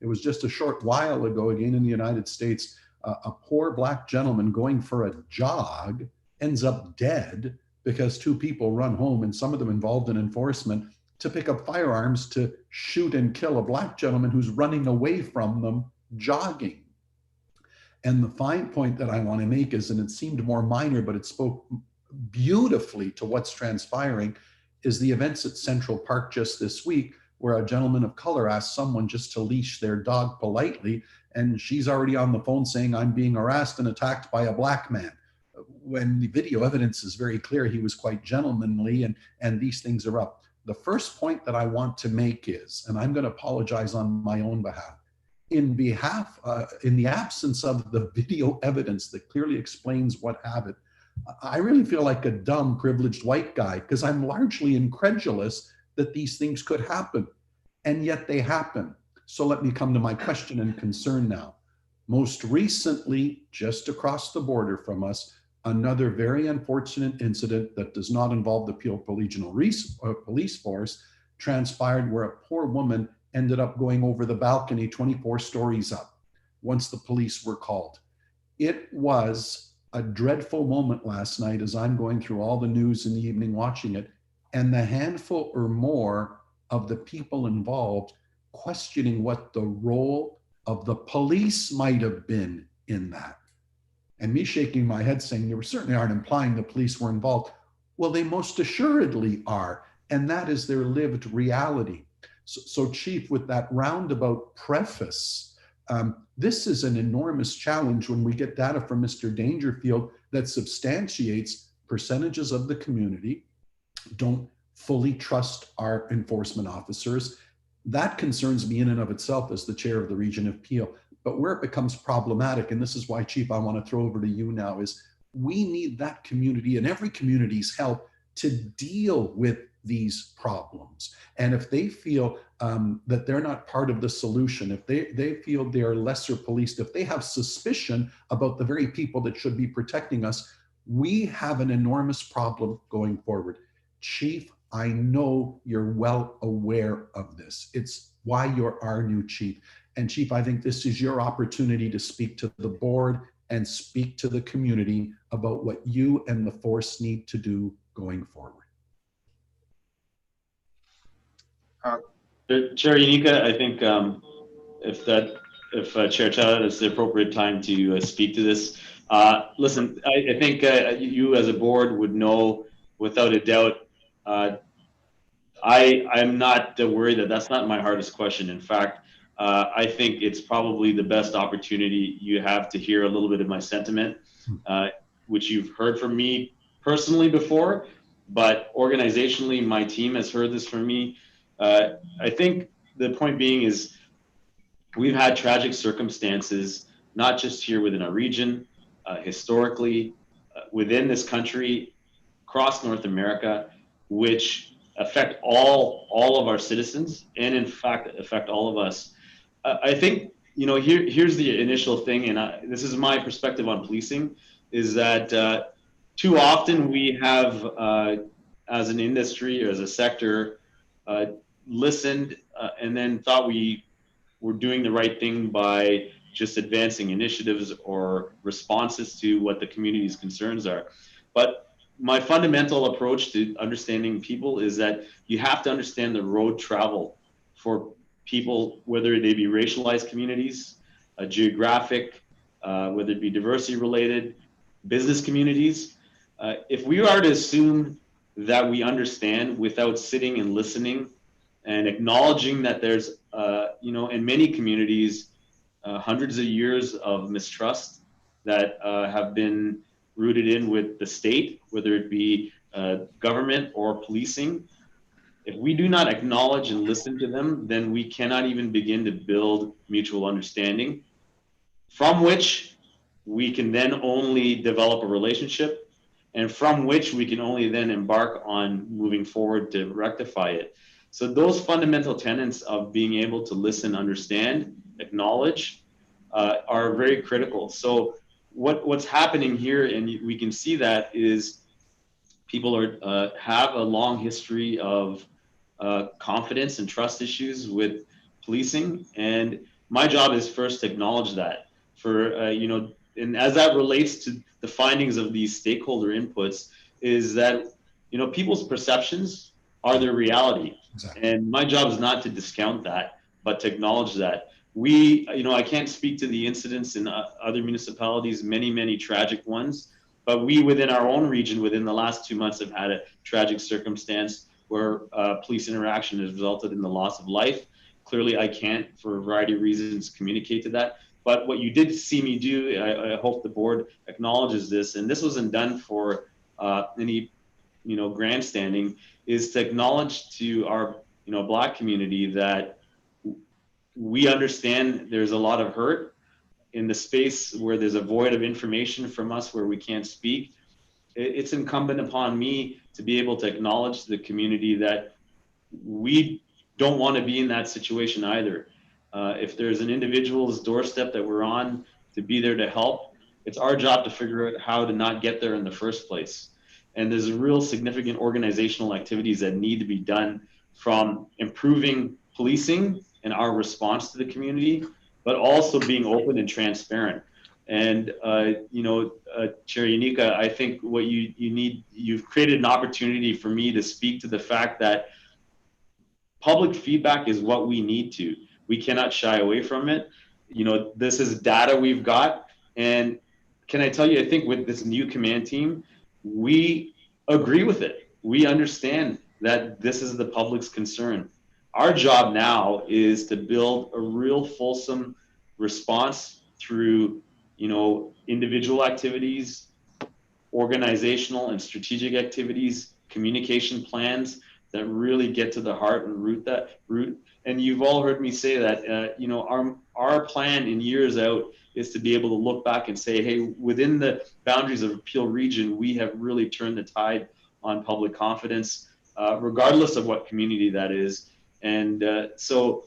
It was just a short while ago, again in the United States, a poor Black gentleman going for a jog ends up dead because 2 people run home, and some of them involved in enforcement, to pick up firearms to shoot and kill a Black gentleman who's running away from them jogging. And the fine point that I want to make is, and it seemed more minor, but it spoke beautifully to what's transpiring, is the events at Central Park just this week, where a gentleman of color asked someone just to leash their dog politely, and she's already on the phone saying, I'm being harassed and attacked by a black man. When the video evidence is very clear, he was quite gentlemanly, and these things are up. The first point that I want to make is, and I'm going to apologize on my own behalf, in the absence of the video evidence that clearly explains what happened, I really feel like a dumb, privileged white guy, because I'm largely incredulous that these things could happen, and yet they happen. So let me come to my question and concern now. Most recently, just across the border from us, another very unfortunate incident that does not involve the Peel Regional Police Force transpired, where a poor woman ended up going over the balcony 24 stories up once the police were called. It was a dreadful moment last night as I'm going through all the news in the evening watching it, and the handful or more of the people involved questioning what the role of the police might have been in that. And me shaking my head saying, you certainly aren't implying the police were involved. Well, they most assuredly are, and that is their lived reality. So Chief, with that roundabout preface, this is an enormous challenge when we get data from Mr. Dangerfield that substantiates percentages of the community don't fully trust our enforcement officers. That concerns me in and of itself as the chair of the region of Peel. But where it becomes problematic, and this is why, Chief, I want to throw over to you now, is we need that community and every community's help to deal with these problems. And if they feel that they're not part of the solution, if they feel they are lesser policed, if they have suspicion about the very people that should be protecting us, we have an enormous problem going forward. Chief, I know you're well aware of this. It's why you're our new chief. And Chief, I think this is your opportunity to speak to the board and speak to the community about what you and the force need to do going forward. Chair Unica, I think if Chair Chada is the appropriate time to speak to this. Listen, I think you as a board would know without a doubt. I'm not worried that that's not my hardest question. In fact, I think it's probably the best opportunity you have to hear a little bit of my sentiment, which you've heard from me personally before, but organizationally, my team has heard this from me. I think the point being is we've had tragic circumstances, not just here within our region, historically, within this country, across North America, which affect all of our citizens and in fact affect all of us. I think, here's the initial thing, and this is my perspective on policing, is that too often we have, as an industry or as a sector, listened and then thought we were doing the right thing by just advancing initiatives or responses to what the community's concerns are. But my fundamental approach to understanding people is that you have to understand the road travel for people, whether they be racialized communities, geographic, whether it be diversity related, business communities. If we are to assume that we understand without sitting and listening and acknowledging that there's, in many communities, hundreds of years of mistrust that have been rooted in with the state, whether it be government or policing. If we do not acknowledge and listen to them, then we cannot even begin to build mutual understanding, from which we can then only develop a relationship, and from which we can only then embark on moving forward to rectify it. So those fundamental tenets of being able to listen, understand, acknowledge are very critical. So what's happening here, and we can see that, is people have a long history of confidence and trust issues with policing, and my job is first to acknowledge that. And as that relates to the findings of these stakeholder inputs, is that people's perceptions are their reality. Exactly. And my job is not to discount that, but to acknowledge that. I can't speak to the incidents in other municipalities, many tragic ones, but we within our own region within the last 2 months have had a tragic circumstance where police interaction has resulted in the loss of life. Clearly, I can't, for a variety of reasons, communicate to that. But what you did see me do, I hope the board acknowledges this, and this wasn't done for any, grandstanding, is to acknowledge to our, Black community that we understand there's a lot of hurt in the space where there's a void of information from us where we can't speak. It's incumbent upon me to be able to acknowledge to the community that we don't want to be in that situation either. If there's an individual's doorstep that we're on, to be there to help, it's our job to figure out how to not get there in the first place. And there's real significant organizational activities that need to be done, from improving policing and our response to the community, but also being open and transparent. And, Chair Unica, I think what you need, you've created an opportunity for me to speak to the fact that public feedback is what we need to. We cannot shy away from it. This is data we've got. And can I tell you, I think with this new command team, we agree with it. We understand that this is the public's concern. Our job now is to build a real fulsome response through, individual activities, organizational and strategic activities, communication plans that really get to the heart and root. And you've all heard me say that, our plan in years out is to be able to look back and say, hey, within the boundaries of Peel Region, we have really turned the tide on public confidence, regardless of what community that is. And so,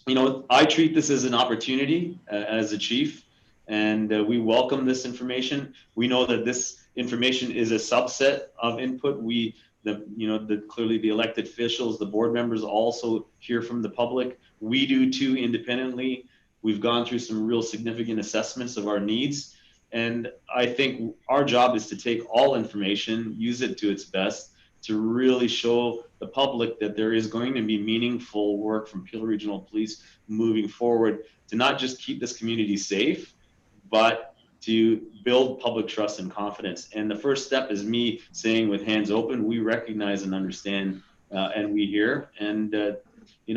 I treat this as an opportunity as a chief, and we welcome this information. We know that this information is a subset of input. Clearly the elected officials, the board members also hear from the public. We do too, independently. We've gone through some real significant assessments of our needs. And I think our job is to take all information, use it to its best, to really show the public that there is going to be meaningful work from Peel Regional Police moving forward to not just keep this community safe, but to build public trust and confidence. And the first step is me saying with hands open, we recognize and understand, and we hear. And,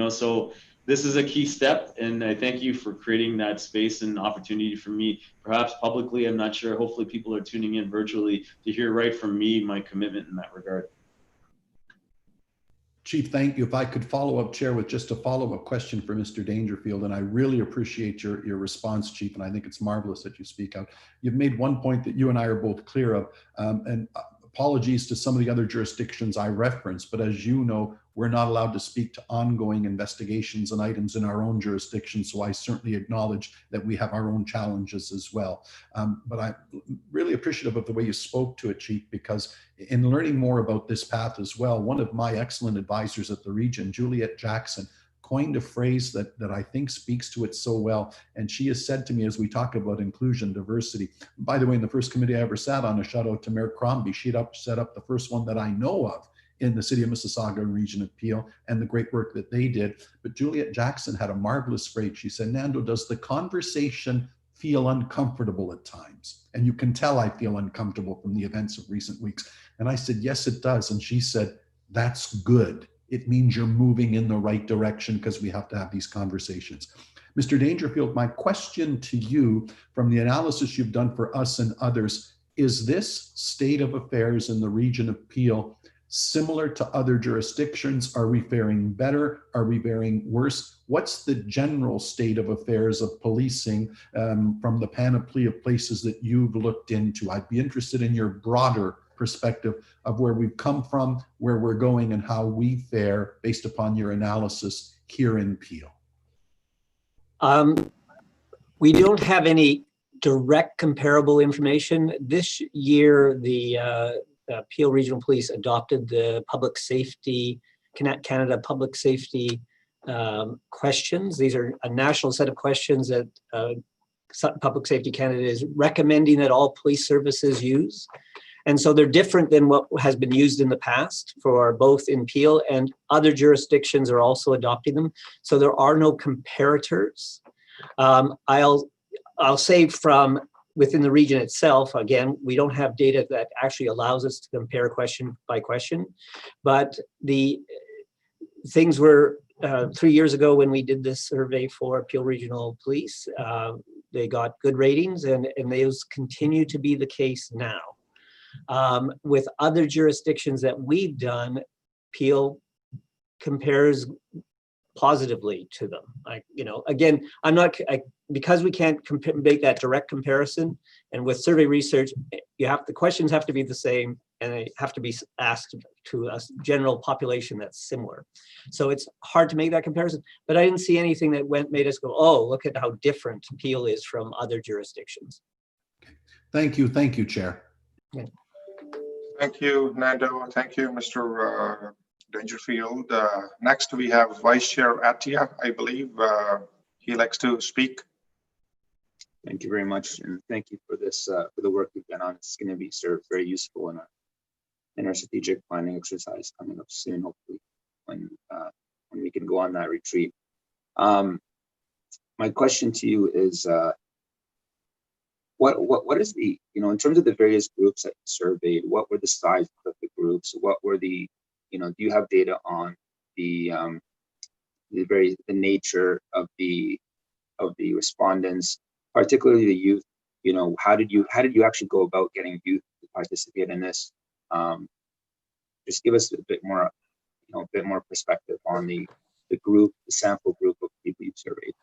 so this is a key step. And I thank you for creating that space and opportunity for me, perhaps publicly, I'm not sure. Hopefully people are tuning in virtually to hear right from me, my commitment in that regard. Chief, thank you. If I could follow up, Chair, with just a follow-up question for Mr. Dangerfield, and I really appreciate your response, Chief, and I think it's marvelous that you speak out. You've made one point that you and I are both clear of, and apologies to some of the other jurisdictions I referenced, but as you know, we're not allowed to speak to ongoing investigations and items in our own jurisdiction, so I certainly acknowledge that we have our own challenges as well. But I'm really appreciative of the way you spoke to it, Chief, because in learning more about this path as well, one of my excellent advisors at the region, Juliet Jackson, coined a phrase that I think speaks to it so well. And she has said to me as we talk about inclusion, diversity, by the way, in the first committee I ever sat on, a shout out to Mayor Crombie, she'd set up the first one that I know of in the city of Mississauga and region of Peel, and the great work that they did. But Juliet Jackson had a marvelous phrase. She said, Nando, does the conversation feel uncomfortable at times? And you can tell I feel uncomfortable from the events of recent weeks. And I said, yes, it does. And she said, that's good. It means you're moving in the right direction because we have to have these conversations. Mr. Dangerfield, my question to you from the analysis you've done for us and others, is this state of affairs in the region of Peel similar to other jurisdictions? Are we faring better? Are we faring worse? What's the general state of affairs of policing from the panoply of places that you've looked into? I'd be interested in your broader perspective of where we've come from, where we're going, and how we fare based upon your analysis here in Peel. We don't have any direct comparable information. This year, the Peel Regional Police adopted the public safety, Canada Public Safety questions. These are a national set of questions that Public Safety Canada is recommending that all police services use. And so they're different than what has been used in the past for both in Peel, and other jurisdictions are also adopting them. So there are no comparators. I'll say from within the region itself, again, we don't have data that actually allows us to compare question by question, but the things were 3 years ago when we did this survey for Peel Regional Police, they got good ratings, and those continue to be the case now. With other jurisdictions that we've done, Peel compares positively to them. Again, because we can't make that direct comparison, and with survey research, the questions have to be the same, and they have to be asked to a general population that's similar. So it's hard to make that comparison, but I didn't see anything that made us go, oh, look at how different Peel is from other jurisdictions. Thank you, Chair. Yeah. Thank you, Nando. Thank you, Mr. Dangerfield. Next, we have Vice Chair Atia. I believe he likes to speak. Thank you very much, and thank you for this for the work we've done on. It's going to be very useful in our strategic planning exercise coming up soon, hopefully, when we can go on that retreat. My question to you is, what is the, in terms of the various groups that you surveyed, what were the size of the groups? What were the, do you have data on the nature of the respondents, particularly the youth? How did you actually go about getting youth to participate in this? Just give us a bit more, perspective on the sample group of people you surveyed.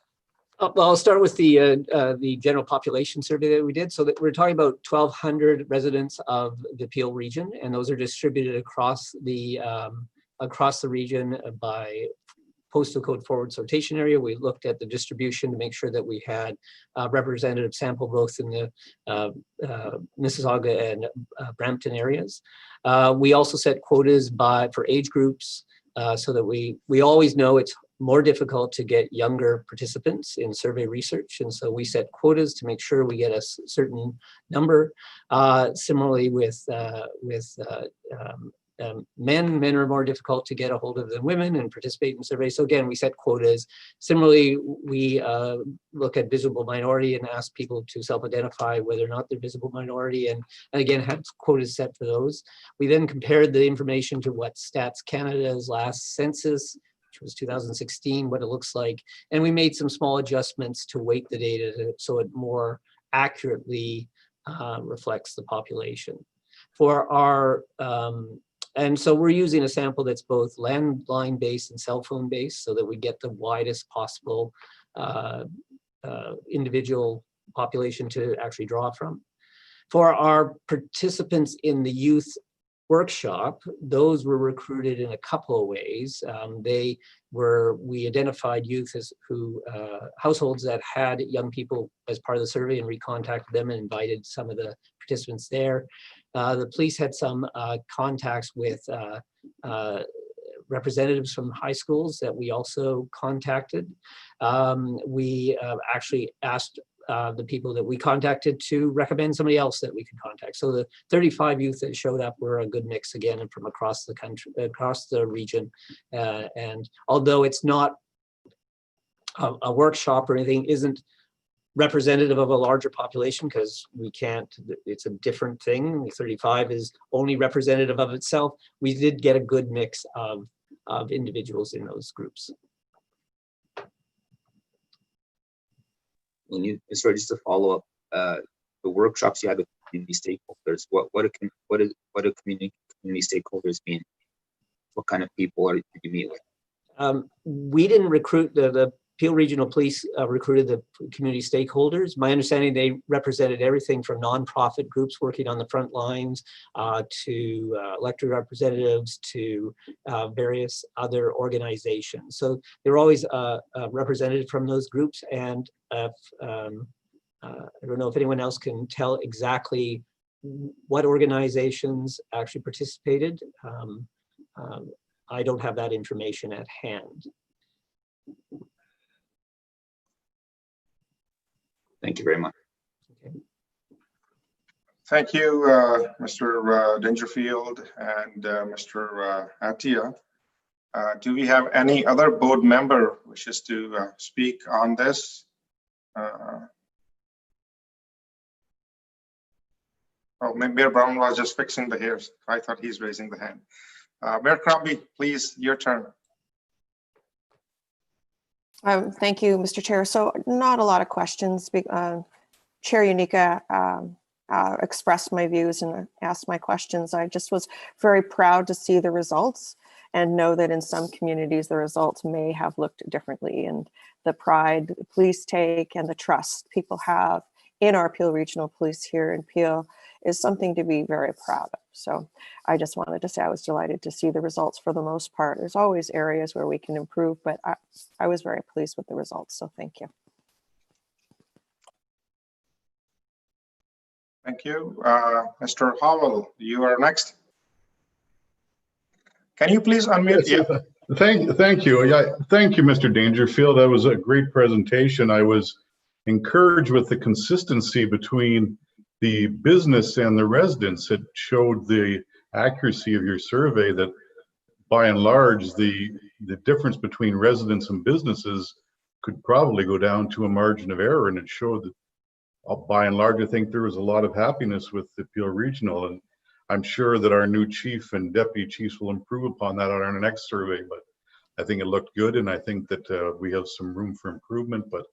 Well, I'll start with the general population survey that we did. So that we're talking about 1,200 residents of the Peel region, and those are distributed across the region by postal code forward sortation area. We looked at the distribution to make sure that we had a representative sample both in the Mississauga and Brampton areas. We also set quotas for age groups so that we always know it's more difficult to get younger participants in survey research. And so we set quotas to make sure we get a certain number. Similarly with men are more difficult to get a hold of than women and participate in surveys. So again, we set quotas. Similarly, we look at visible minority and ask people to self-identify whether or not they're visible minority, and again, had quotas set for those. We then compared the information to what Stats Canada's last census, which was 2016, what it looks like. And we made some small adjustments to weight the data so it more accurately reflects the population. For our and so we're using a sample that's both landline based and cell phone based so that we get the widest possible individual population to actually draw from. For our participants in the youth workshop, those were recruited in a couple of ways. We identified youth as households that had young people as part of the survey and recontacted them and invited some of the participants there. The police had some contacts with representatives from high schools that we also contacted. We actually asked the people that we contacted to recommend somebody else that we could contact. So the 35 youth that showed up were a good mix again and from across the country, across the region. And although it's not a workshop or anything, isn't representative of a larger population because we can't, it's a different thing. 35 is only representative of itself. We did get a good mix of individuals in those groups. Sorry, just to follow up, the workshops you had with community stakeholders, what do community stakeholders mean? What kind of people did you meet with? We didn't recruit the Peel Regional Police recruited the community stakeholders. My understanding, they represented everything from nonprofit groups working on the front lines to elected representatives to various other organizations. So they were always represented from those groups. And I don't know if anyone else can tell exactly what organizations actually participated. I don't have that information at hand. Thank you very much. Okay. Thank you, Mr. Dangerfield and Mr. Atia. Do we have any other board member wishes to speak on this? Oh, Mayor Brown was just fixing the hairs. I thought he's raising the hand. Mayor Crombie, please, your turn. Thank you, Mr. Chair. So not a lot of questions. Chair Unica expressed my views and asked my questions. I just was very proud to see the results and know that in some communities, the results may have looked differently, and the pride the police take and the trust people have in our Peel Regional Police here in Peel is something to be very proud of. So I just wanted to say I was delighted to see the results for the most part. There's always areas where we can improve, but I was very pleased with the results. So thank you. Thank you. Mr. Howell, you are next. Can you please unmute? Yes, Yeah. Thank you. Yeah, thank you, Mr. Dangerfield. That was a great presentation. I was encouraged with the consistency between the business and the residents. It showed the accuracy of your survey that by and large, the difference between residents and businesses could probably go down to a margin of error. And it showed that by and large, I think there was a lot of happiness with the Peel Regional. And I'm sure that our new chief and deputy chiefs will improve upon that on our next survey, but I think it looked good. And I think that we have some room for improvement, but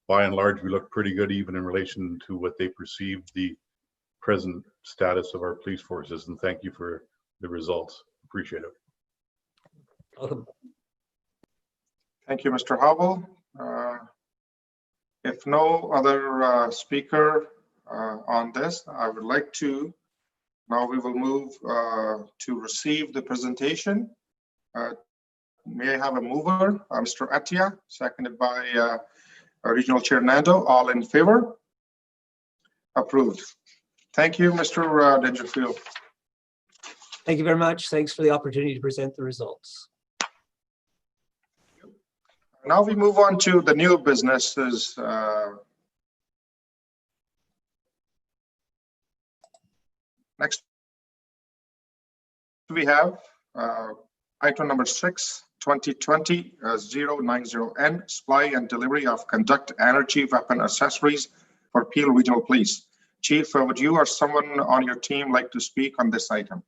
by and large, we look pretty good even in relation to what they perceive the present status of our police forces. And thank you for the results. Appreciate it. Welcome. Thank you, Mr. Howell. If no other speaker on this, I would like to, now we will move to receive the presentation. May I have a mover? Mr. Atia, seconded by Regional Chair Nando. All in favor? Approved. Thank you, Mr. Dangerfield. Thank you very much. Thanks for the opportunity to present the results. Now we move on to the new businesses. Next, we have item number 6, 2020-090N, supply and delivery of conduct energy weapon accessories for Peel Regional Police. Chief, would you or someone on your team like to speak on this item?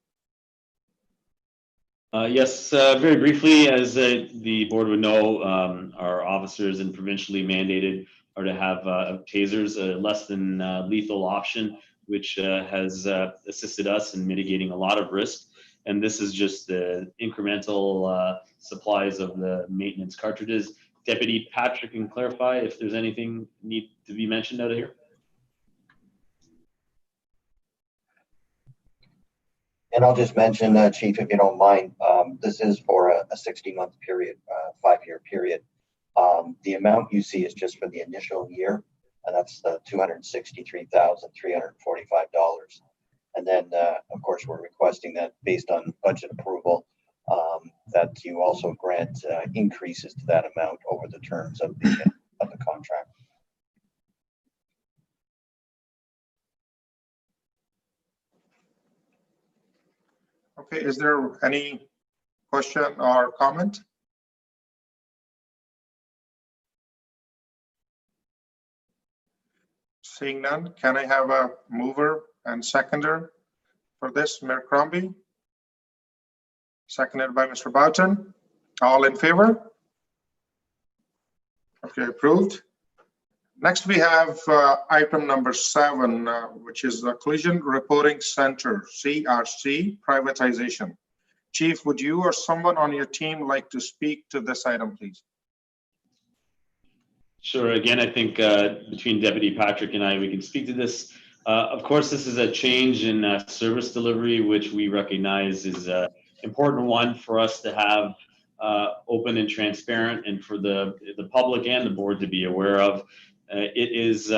Yes, very briefly, as the board would know, our officers and provincially mandated are to have tasers, a less than lethal option, which has assisted us in mitigating a lot of risk. And this is just the incremental supplies of the maintenance cartridges. Deputy Patrick can clarify if there's anything need to be mentioned out of here. And I'll just mention, Chief, if you don't mind, this is for a 60-month period, 5-year period. The amount you see is just for the initial year, and that's the $263,345. And then, of course, we're requesting that based on budget approval, that you also grant increases to that amount over the terms of the contract. Okay, is there any question or comment? Seeing none, can I have a mover and seconder for this? Mayor Crombie, seconded by Mr. Boughton. All in favor? Okay, approved. Next, we have item number 7, which is the Collision Reporting Center, CRC, privatization. Chief, would you or someone on your team like to speak to this item, please? Sure. Again, I think between Deputy Patrick and I, we can speak to this. Of course, this is a change in service delivery, which we recognize is an important one for us to have open and transparent, and for the public and the board to be aware of. It is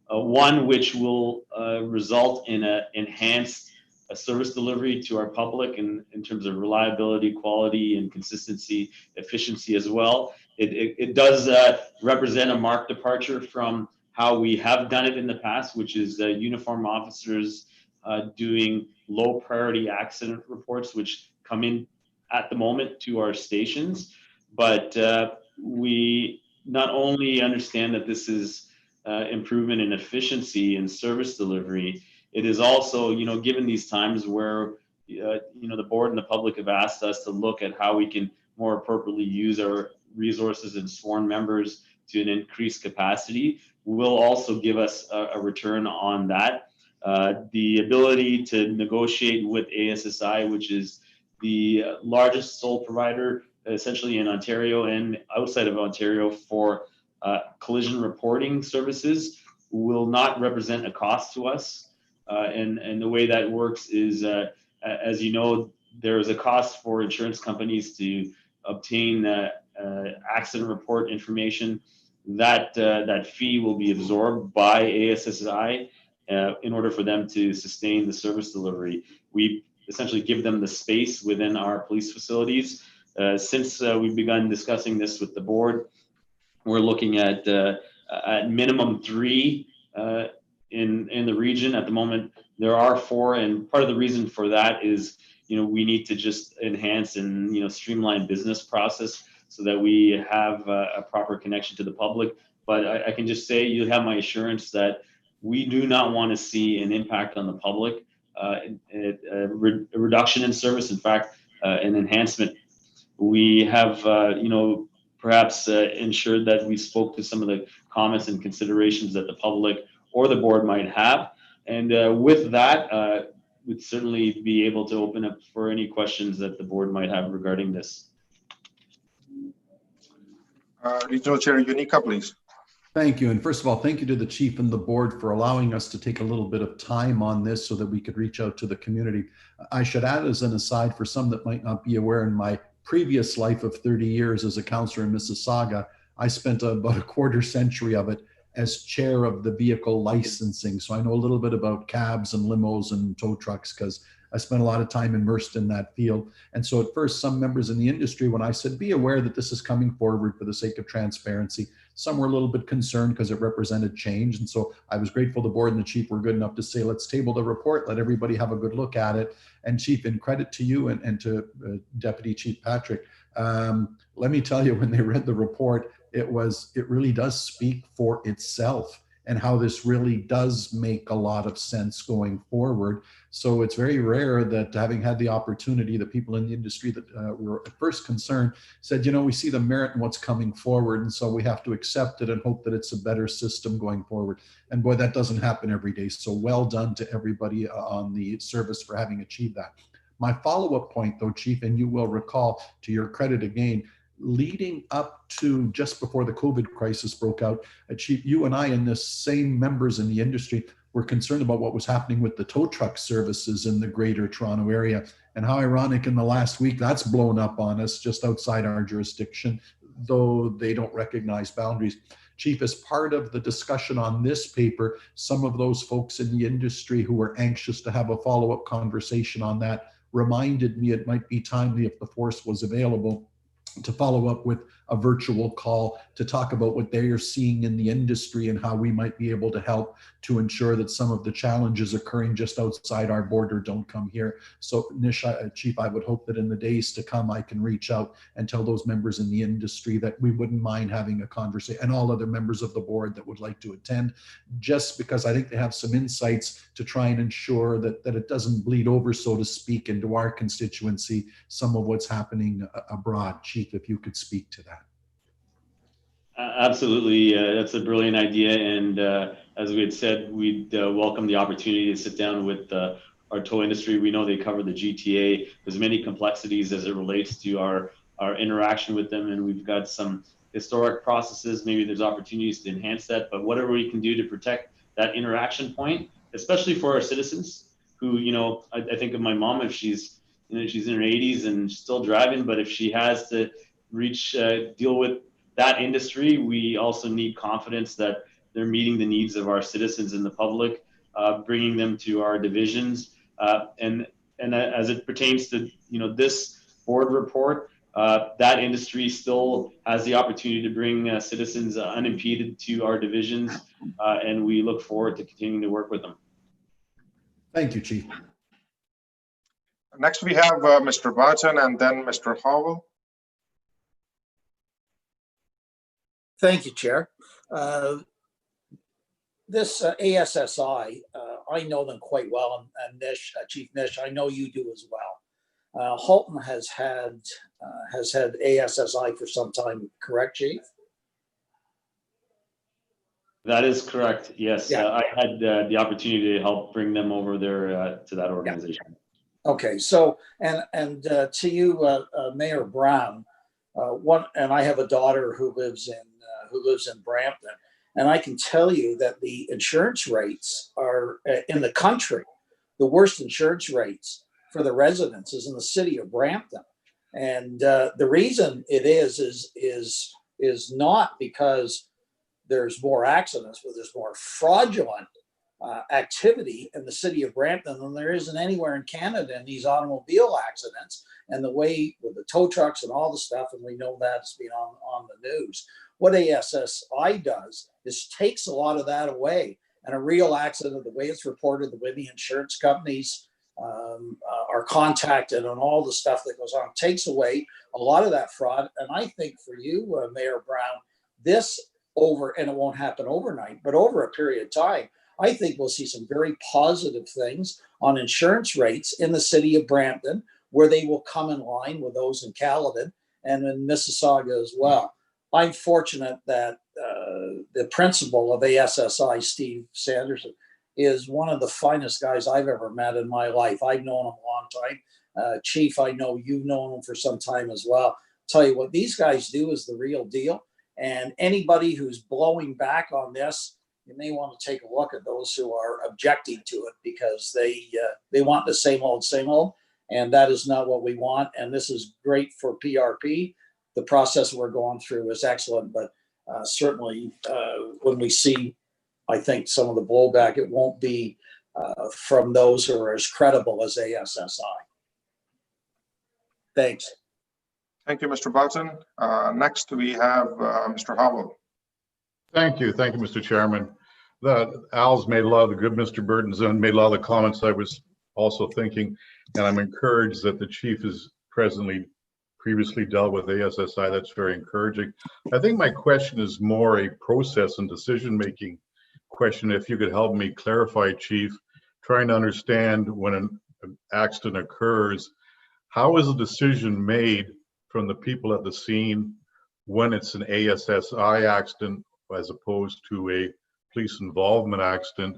one which will result in an enhanced service delivery to our public in terms of reliability, quality, and consistency, efficiency as well. It does represent a marked departure from how we have done it in the past, which is uniform officers doing low priority accident reports, which come in at the moment to our stations. But we not only understand that this is improvement in efficiency and service delivery, it is also, given these times where, the board and the public have asked us to look at how we can more appropriately use our resources and sworn members to an increased capacity, will also give us a return on that. The ability to negotiate with ASSI, which is the largest sole provider essentially in Ontario and outside of Ontario for collision reporting services, will not represent a cost to us. And the way that works is, as you know, there is a cost for insurance companies to obtain accident report information. That fee will be absorbed by ASSI in order for them to sustain the service delivery. We essentially give them the space within our police facilities. Since we've begun discussing this with the board, we're looking at minimum 3 in the region. At the moment, there are 4, and part of the reason for that is, we need to just enhance and streamline business process so that we have a proper connection to the public. But I can just say, you have my assurance that we do not want to see an impact on the public, a reduction in service. In fact, an enhancement. We have, perhaps ensured that we spoke to some of the comments and considerations that the public or the board might have. And with that, we'd certainly be able to open up for any questions that the board might have regarding this. Regional Chair Unica, please. Thank you. And first of all, thank you to the chief and the board for allowing us to take a little bit of time on this so that we could reach out to the community. I should add as an aside, for some that might not be aware, in my previous life of 30 years as a councillor in Mississauga, I spent about a quarter century of it as chair of the vehicle licensing. So I know a little bit about cabs and limos and tow trucks because I spent a lot of time immersed in that field. And so at first, some members in the industry, when I said, be aware that this is coming forward for the sake of transparency, some were a little bit concerned because it represented change. And so I was grateful the board and the chief were good enough to say, let's table the report, let everybody have a good look at it. And chief, in credit to you and to Deputy Chief Patrick, let me tell you, when they read the report, it really does speak for itself and how this really does make a lot of sense going forward. So it's very rare that, having had the opportunity, the people in the industry that were at first concerned said, we see the merit in what's coming forward, and so we have to accept it and hope that it's a better system going forward. And boy, that doesn't happen every day. So well done to everybody on the service for having achieved that. My follow-up point though, Chief, and you will recall, to your credit again, leading up to just before the COVID crisis broke out, Chief, you and I and the same members in the industry were concerned about what was happening with the tow truck services in the greater Toronto area. And how ironic, in the last week, that's blown up on us just outside our jurisdiction, though they don't recognize boundaries. Chief, as part of the discussion on this paper, some of those folks in the industry who were anxious to have a follow-up conversation on that reminded me it might be timely, if the force was available, to follow up with a virtual call to talk about what they are seeing in the industry and how we might be able to help to ensure that some of the challenges occurring just outside our border don't come here. So Nish, Chief, I would hope that in the days to come, I can reach out and tell those members in the industry that we wouldn't mind having a conversation, and all other members of the board that would like to attend, just because I think they have some insights to try and ensure that it doesn't bleed over, so to speak, into our constituency, some of what's happening abroad. Chief, if you could speak to that. Absolutely. That's a brilliant idea. And as we had said, we'd welcome the opportunity to sit down with our tow industry. We know they cover the GTA. There's many complexities as it relates to our interaction with them. And we've got some historic processes. Maybe there's opportunities to enhance that. But whatever we can do to protect that interaction point, especially for our citizens who, I think of my mom, if she's in her 80s and still driving, but if she has to deal with that industry, we also need confidence that they're meeting the needs of our citizens and the public, bringing them to our divisions. And as it pertains to this board report, that industry still has the opportunity to bring citizens unimpeded to our divisions, and we look forward to continuing to work with them. Thank you, Chief. Next, we have Mr. Barton and then Mr. Howell. Thank you, Chair. This ASSI, I know them quite well, and Nish, Chief Nish, I know you do as well. Halton has had ASSI for some time, correct, Chief? That is correct. Yes, Yeah. I had the opportunity to help bring them over there to that organization. Okay, so and to you, Mayor Brown, and I have a daughter who lives in Brampton, and I can tell you that the insurance rates are in the country. The worst insurance rates for the residents is in the city of Brampton, and the reason it is not because there's more accidents, but there's more fraudulent activity in the city of Brampton than there isn't anywhere in Canada in these automobile accidents, and the way with the tow trucks and all the stuff, and we know that's been on the news. What ASSI does is takes a lot of that away, and a real accident, the way it's reported, the way the insurance companies are contacted on all the stuff that goes on, takes away a lot of that fraud. And I think for you, Mayor Brown, this and it won't happen overnight, but over a period of time, I think we'll see some very positive things on insurance rates in the city of Brampton, where they will come in line with those in Caledon and in Mississauga as well. I'm fortunate that the principal of ASSI, Steve Sanderson, is one of the finest guys I've ever met in my life. I've known him a long time. Chief, I know you've known him for some time as well. Tell you what, these guys do is the real deal. And anybody who's blowing back on this, you may want to take a look at those who are objecting to it, because they want the same old, and that is not what we want. And this is great for PRP. The process we're going through is excellent, but certainly when we see, I think, some of the blowback, it won't be from those who are as credible as ASSI. Thanks. Thank you, Mr. Button. Next, we have Mr. Howell. Thank you, Mr. Chairman. Al's made a lot of the good, Mr. Burton's made a lot of the comments I was also thinking, and I'm encouraged that the chief is previously dealt with ASSI. That's very encouraging. I think my question is more a process and decision-making question. If you could help me clarify, Chief, trying to understand when an accident occurs, how is a decision made from the people at the scene when it's an ASSI accident as opposed to a police involvement accident,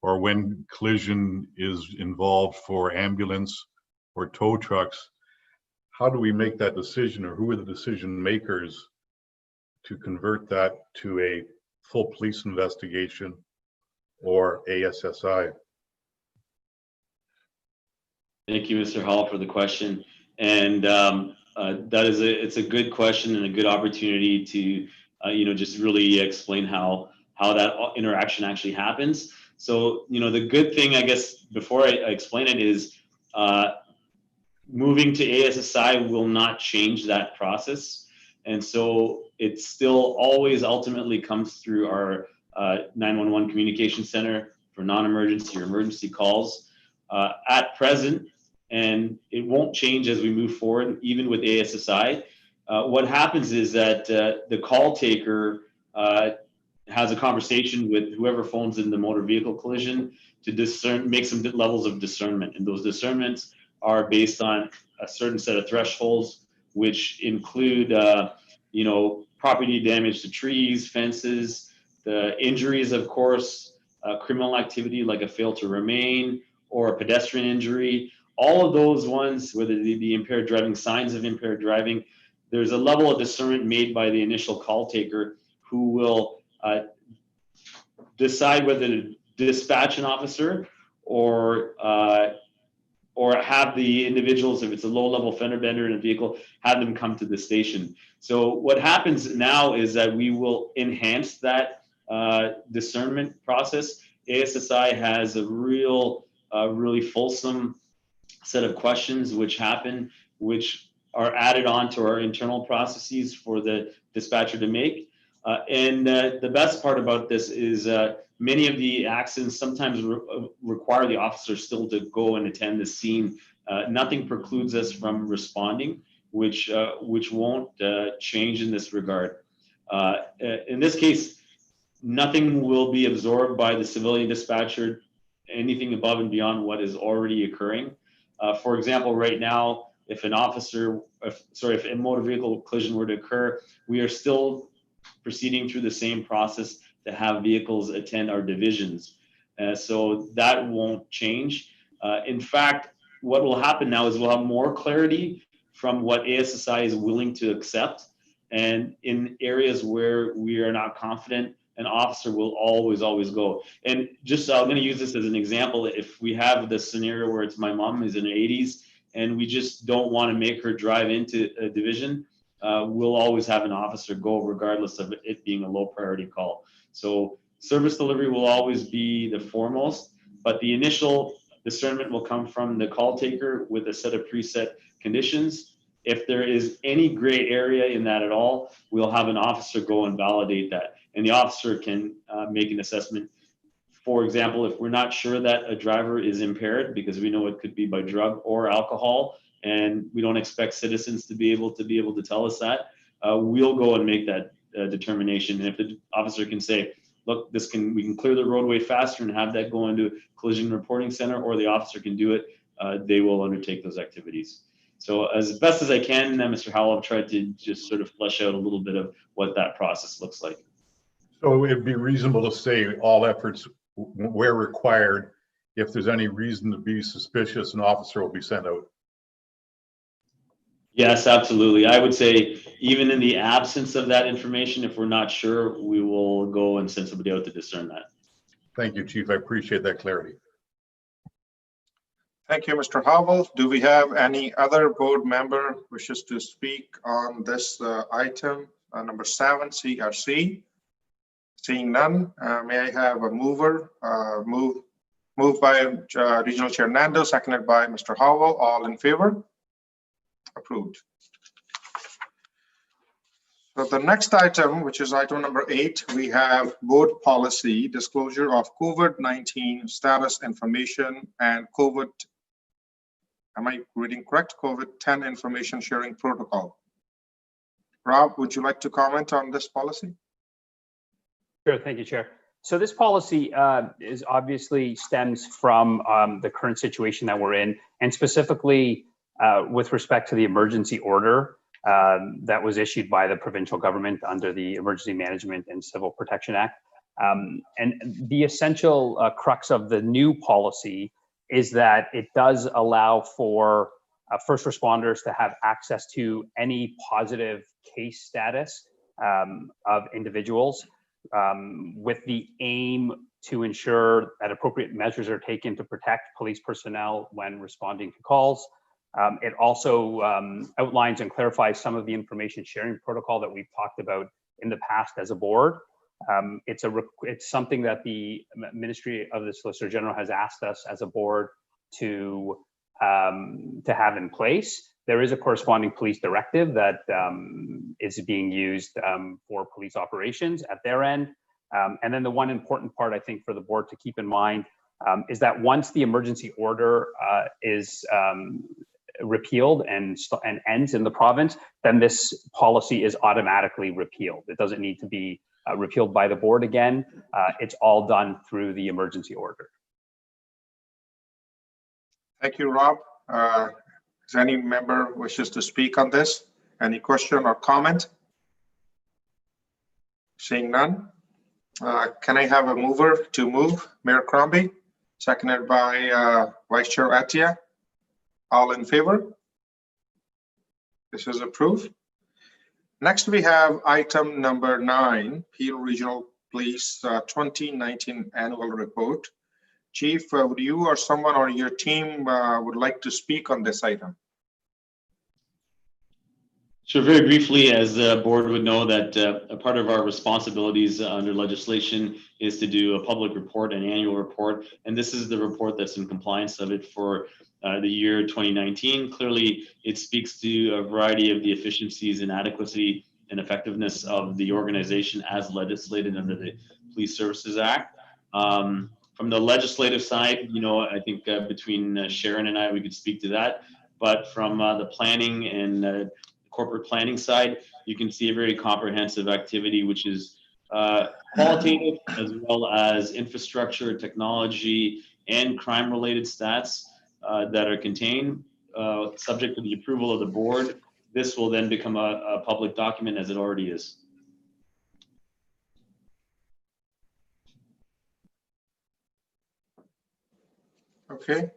or when collision is involved for ambulance or tow trucks? How do we make that decision, or who are the decision makers to convert that to a full police investigation or ASSI? Thank you, Mr. Hall, for the question. And it's a good question and a good opportunity to just really explain how that interaction actually happens. So the good thing, I guess, before I explain it, is moving to ASSI will not change that process, and so it still always ultimately comes through our 911 communication center for non-emergency or emergency calls at present. And it won't change as we move forward, even with ASSI. What happens is that the call taker has a conversation with whoever phones in the motor vehicle collision to make some levels of discernment. And those discernments are based on a certain set of thresholds, which include, property damage to trees, fences, the injuries, of course, criminal activity like a fail to remain or a pedestrian injury. All of those ones, whether they be impaired driving, signs of impaired driving, there's a level of discernment made by the initial call taker who will decide whether to dispatch an officer or have the individuals, if it's a low-level fender bender in a vehicle, have them come to the station. So what happens now is that we will enhance that discernment process. ASSI has a really fulsome set of questions which are added on to our internal processes for the dispatcher to make. And the best part about this is many of the accidents sometimes require the officer still to go and attend the scene. Nothing precludes us from responding, which won't change in this regard. In this case, nothing will be absorbed by the civilian dispatcher anything above and beyond what is already occurring. For example, right now, if a motor vehicle collision were to occur, we are still proceeding through the same process to have vehicles attend our divisions. So that won't change. In fact, what will happen now is we'll have more clarity from what ASSI is willing to accept. And in areas where we are not confident, an officer will always go. And just, I'm going to use this as an example. If we have the scenario where it's my mom who's in her 80s and we just don't want to make her drive into a division, we'll always have an officer go regardless of it being a low priority call. So service delivery will always be the foremost, but the initial discernment will come from the call taker with a set of preset conditions. If there is any gray area in that at all, we'll have an officer go and validate that. And the officer can make an assessment. For example, if we're not sure that a driver is impaired, because we know it could be by drug or alcohol, and we don't expect citizens to be able to tell us that, we'll go and make that determination. And if the officer can say, look, we can clear the roadway faster and have that go into collision reporting center, or the officer can do it, they will undertake those activities. So as best as I can, Mr. Howell, I've tried to just sort of flesh out a little bit of what that process looks like. So it'd be reasonable to say all efforts where required, if there's any reason to be suspicious, an officer will be sent out. Yes, absolutely. I would say even in the absence of that information, if we're not sure, we will go and send somebody out to discern that. Thank you, Chief. I appreciate that clarity. Thank you, Mr. Howell. Do we have any other board member wishes to speak on this item, number 7, CRC? Seeing none, may I have a mover? Moved by Regional Chair Nando, seconded by Mr. Howell. All in favor? Approved. So the next item, which is item number 8, we have board policy, disclosure of COVID-19 status information and COVID, am I reading correct? COVID-10 information sharing protocol. Rob, would you like to comment on this policy? Sure, thank you, Chair. So this policy is obviously stems from the current situation that we're in, and specifically with respect to the emergency order that was issued by the provincial government under the Emergency Management and Civil Protection Act. And the essential crux of the new policy is that it does allow for first responders to have access to any positive case status of individuals, with the aim to ensure that appropriate measures are taken to protect police personnel when responding to calls. It also outlines and clarifies some of the information sharing protocol that we've talked about in the past as a board. It's something that the Ministry of the Solicitor General has asked us as a board to have in place. There is a corresponding police directive that is being used for police operations at their end. And then the one important part, I think, for the board to keep in mind is that once the emergency order is repealed and ends in the province, then this policy is automatically repealed. It doesn't need to be repealed by the board again. It's all done through the emergency order. Thank you, Rob. Does any member wishes to speak on this? Any question or comment? Seeing none. Can I have a mover to move? Mayor Crombie, seconded by Vice Chair Atia. All in favor? This is approved. Next, we have item number 9, Peel Regional Police 2019 Annual Report. Chief, would you or someone on your team would like to speak on this item? Sure, very briefly, as the board would know, that a part of our responsibilities under legislation is to do a public report, an annual report, and this is the report that's in compliance of it for the year 2019. Clearly, it speaks to a variety of the efficiencies and adequacy and effectiveness of the organization as legislated under the Police Services Act. From the legislative side, I think between Sharon and I, we could speak to that. But from the planning and corporate planning side, you can see a very comprehensive activity, which is qualitative as well as infrastructure, technology, and crime-related stats that are contained, subject to the approval of the board. This will then become a public document as it already is. Okay.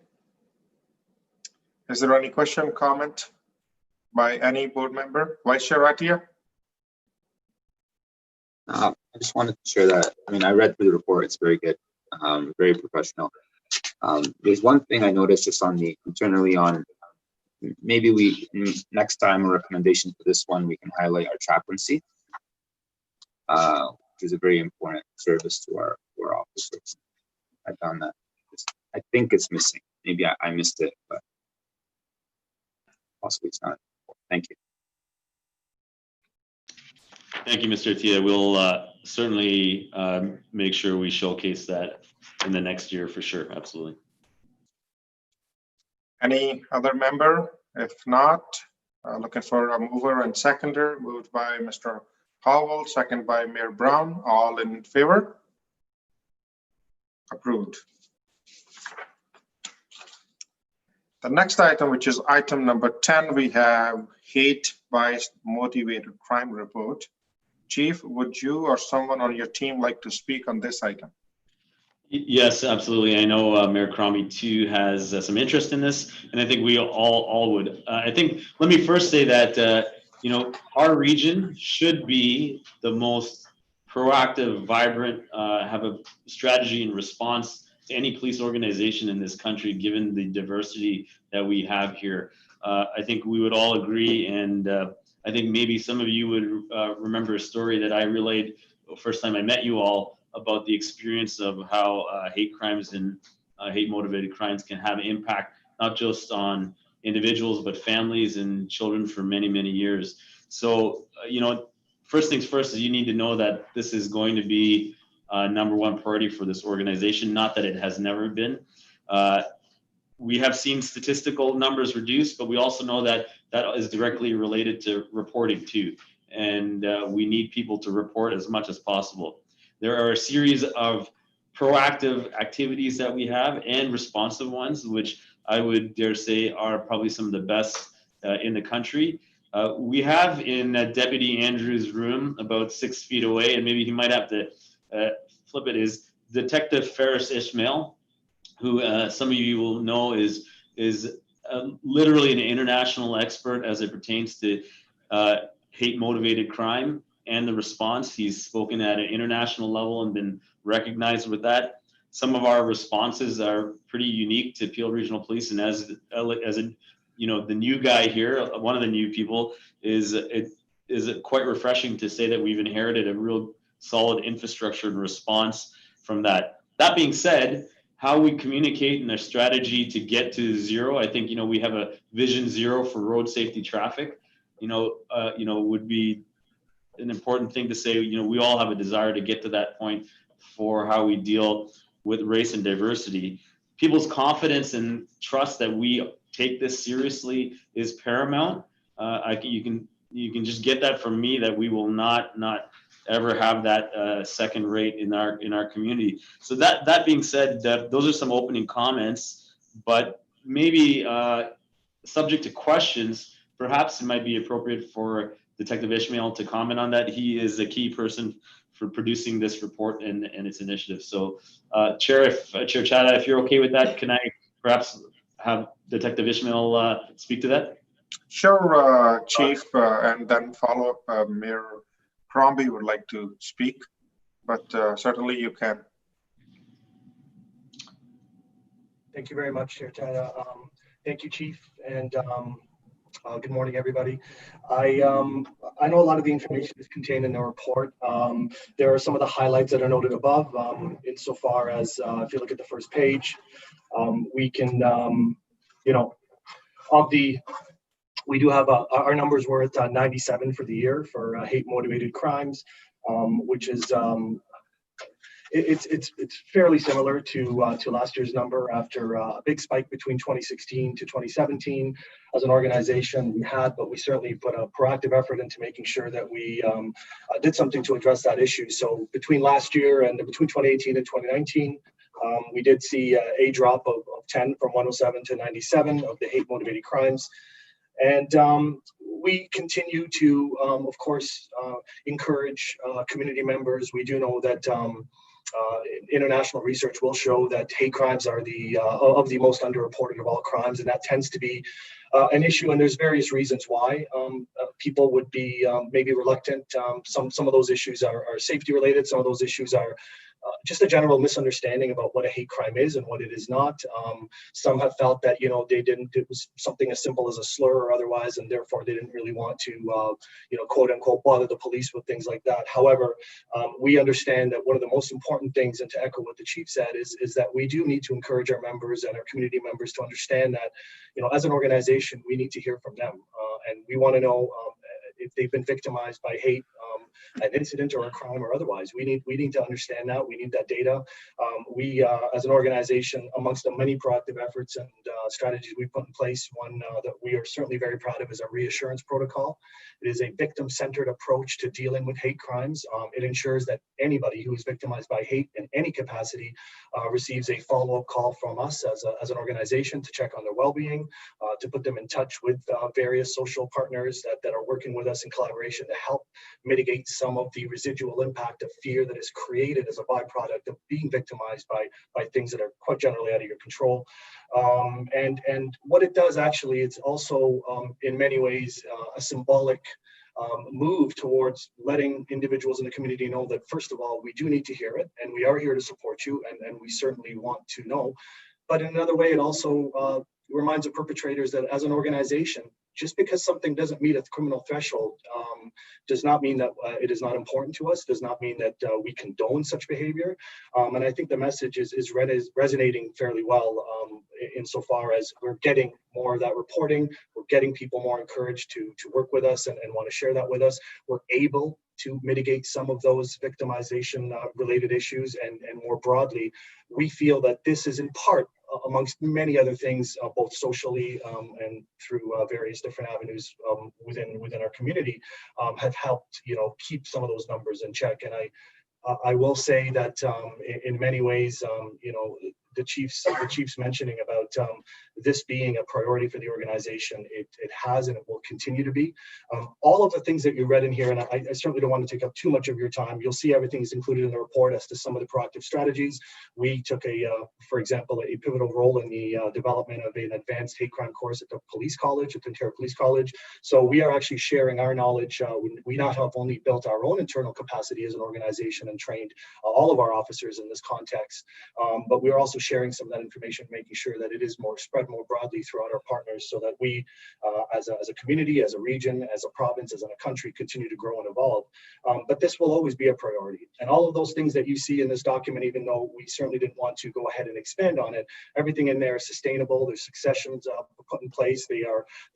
Is there any question, comment by any board member? Vice Chair Ratia? I just wanted to share that. I mean, I read through the report. It's very good, very professional. There's one thing I noticed just on the internally on, maybe we, next time a recommendation for this one, we can highlight our chaplaincy, which is a very important service to our officers. I found that, I think it's missing. Maybe I missed it, but possibly it's not. Thank you. Thank you, Mr. Tia. We'll certainly make sure we showcase that in the next year for sure. Absolutely. Any other member? If not, looking for a mover and seconder. Moved by Mr. Howell, second by Mayor Brown. All in favor? Approved. The next item, which is item number 10, we have hate-biased motivated crime report. Chief, would you or someone on your team like to speak on this item? Yes, absolutely. I know Mayor Crombie too has some interest in this, and I think we all would. I think, let me first say that, you know, our region should be the most proactive, vibrant, have a strategy in response to any police organization in this country, given the diversity that we have here. I think we would all agree, and I think maybe some of you would remember a story that I relayed the first time I met you all about the experience of how hate crimes and hate-motivated crimes can have impact, not just on individuals, but families and children for many, many years. So, you know, first things first is you need to know that this is going to be #1 priority for this organization, not that it has never been. We have seen statistical numbers reduce, but we also know that that is directly related to reporting too. And we need people to report as much as possible. There are a series of proactive activities that we have and responsive ones, which I would dare say are probably some of the best in the country. We have in Deputy Andrew's room, about 6 feet away, and maybe he might have to flip it, is Detective Ferris Ishmael, who some of you will know is literally an international expert as it pertains to hate-motivated crime and the response. He's spoken at an international level and been recognized with that. Some of our responses are pretty unique to Peel Regional Police, and as a, you know, the new guy here, one of the new people, is quite refreshing to say that we've inherited a real solid infrastructure and response from that. That being said, how we communicate and our strategy to get to zero, I think, you know, we have a vision zero for road safety traffic, you know, would be an important thing to say. You know, we all have a desire to get to that point for how we deal with race and diversity. People's confidence and trust that we take this seriously is paramount. You can just get that from me, that we will not ever have that second rate in our community. So that being said, those are some opening comments, but maybe subject to questions, perhaps it might be appropriate for Detective Ishmael to comment on that. He is a key person for producing this report and its initiative. So Chair Chada, if you're okay with that, can I perhaps have Detective Ishmael speak to that? Sure, Chief, and then follow up, Mayor Crombie would like to speak, but certainly you can. Thank you very much, Chair Tada. Thank you, Chief, and good morning, everybody. I know a lot of the information is contained in the report. There are some of the highlights that are noted above, insofar as if you look at the first page, we can, you know, we do have our numbers were at 97 for the year for hate-motivated crimes, which is it's fairly similar to last year's number after a big spike between 2016 to 2017. As an organization, we had, but we certainly put a proactive effort into making sure that we did something to address that issue. So between last year and between 2018 and 2019, We did see a drop of 10 from 107 to 97 of the hate motivated crimes. And we continue to, of course, encourage community members. We do know that international research will show that hate crimes are the of the most underreported of all crimes, and that tends to be an issue. And there's various reasons why people would be maybe reluctant. Some of those issues are safety related. Some of those issues are just a general misunderstanding about what a hate crime is and what it is not. Some have felt that, it was something as simple as a slur or otherwise, and therefore they didn't really want to, quote unquote, bother the police with things like that. However, we understand that one of the most important things, and to echo what the chief said, is that we do need to encourage our members and our community members to understand that, as an organization, we need to hear from them. And we want to know if they've been victimized by hate, an incident or a crime or otherwise. We need to understand that. We need that data. We, as an organization, amongst the many proactive efforts and strategies we put in place, one that we are certainly very proud of is our reassurance protocol. It is a victim-centered approach to dealing with hate crimes. It ensures that anybody who is victimized by hate in any capacity receives a follow-up call from us as an organization to check on their well-being, to put them in touch with various social partners that are working with us in collaboration to help mitigate some of the residual impact of fear that is created as a byproduct of being victimized by things that are quite generally out of your control. And what it does actually, it's also in many ways a symbolic move towards letting individuals in the community know that, first of all, we do need to hear it, and we are here to support you, and we certainly want to know. But in another way, it also reminds the perpetrators that as an organization, just because something doesn't meet a criminal threshold does not mean that it is not important to us, does not mean that we condone such behavior. And I think the message is resonating fairly well insofar as we're getting more of that reporting, we're getting people more encouraged to work with us and want to share that with us. We're able to mitigate some of those victimization related issues, and more broadly, we feel that this is in part, amongst many other things, both socially and through various different avenues within our community, have helped keep some of those numbers in check. And I will say that in many ways, the chief's mentioning about this being a priority for the organization. It has, and it will continue to be. All of the things that you read in here, and I certainly don't want to take up too much of your time. You'll see everything is included in the report as to some of the proactive strategies. We took for example, a pivotal role in the development of an advanced hate crime course at the police college, at the Ontario Police College. So we are actually sharing our knowledge. We not have only built our own internal capacity as an organization and trained all of our officers in this context, but we are also sharing some of that information, making sure that it is spread more broadly throughout our partners, so that we, as a community, as a region, as a province, as in a country, continue to grow and evolve. But this will always be a priority. And all of those things that you see in this document, even though we certainly didn't want to go ahead and expand on it, everything in there is sustainable. There's successions put in place. They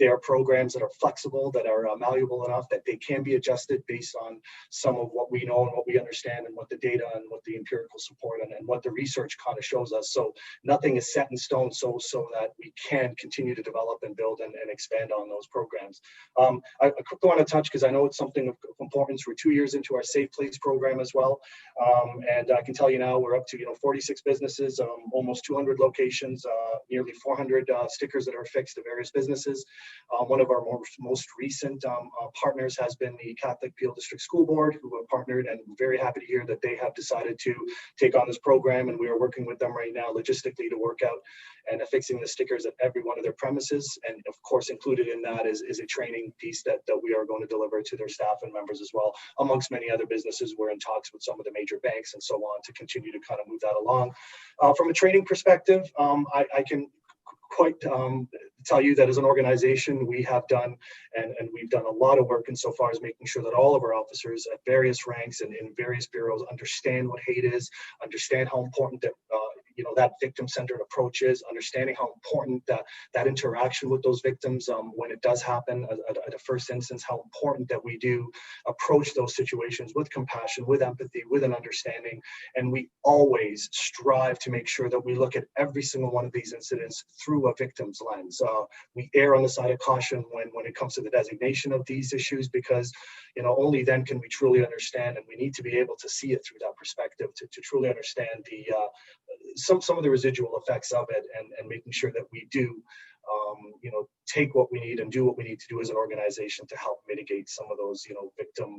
are programs that are flexible, that are malleable enough that they can be adjusted based on some of what we know and what we understand, and what the data and what the empirical support and what the research kind of shows us. So nothing is set in stone, so that we can continue to develop and build and expand on those programs. I quickly want to touch, because I know it's something of importance. We're 2 years into our Safe Place program as well, and I can tell you now we're up to 46 businesses, almost 200 locations, nearly 400 stickers that are affixed to various businesses. One of our most recent partners has been the Catholic Peel District School Board, who have partnered, and I'm very happy to hear that they have decided to take on this program, and we are working with them right now logistically to work out and affixing the stickers at every one of their premises. And of course, included in that is a training piece that we are going to deliver to their staff and members as well. Amongst many other businesses, we're in talks with some of the major banks and so on to continue to kind of move that along. From a training perspective, I can quite tell you that as an organization, we have done, and we've done a lot of work insofar as making sure that all of our officers at various ranks and in various bureaus understand what hate is, understand how important that that victim-centered approach is, understanding how important that interaction with those victims when it does happen at a first instance, how important that we do approach those situations with compassion, with empathy, with an understanding. And we always strive to make sure that we look at every single one of these incidents through a victim's lens. We err on the side of caution when it comes to the designation of these issues, because only then can we truly understand, and we need to be able to see it through that perspective to truly understand some of the residual effects of it, and making sure that we do, take what we need and do what we need to do as an organization to help mitigate some of those, victim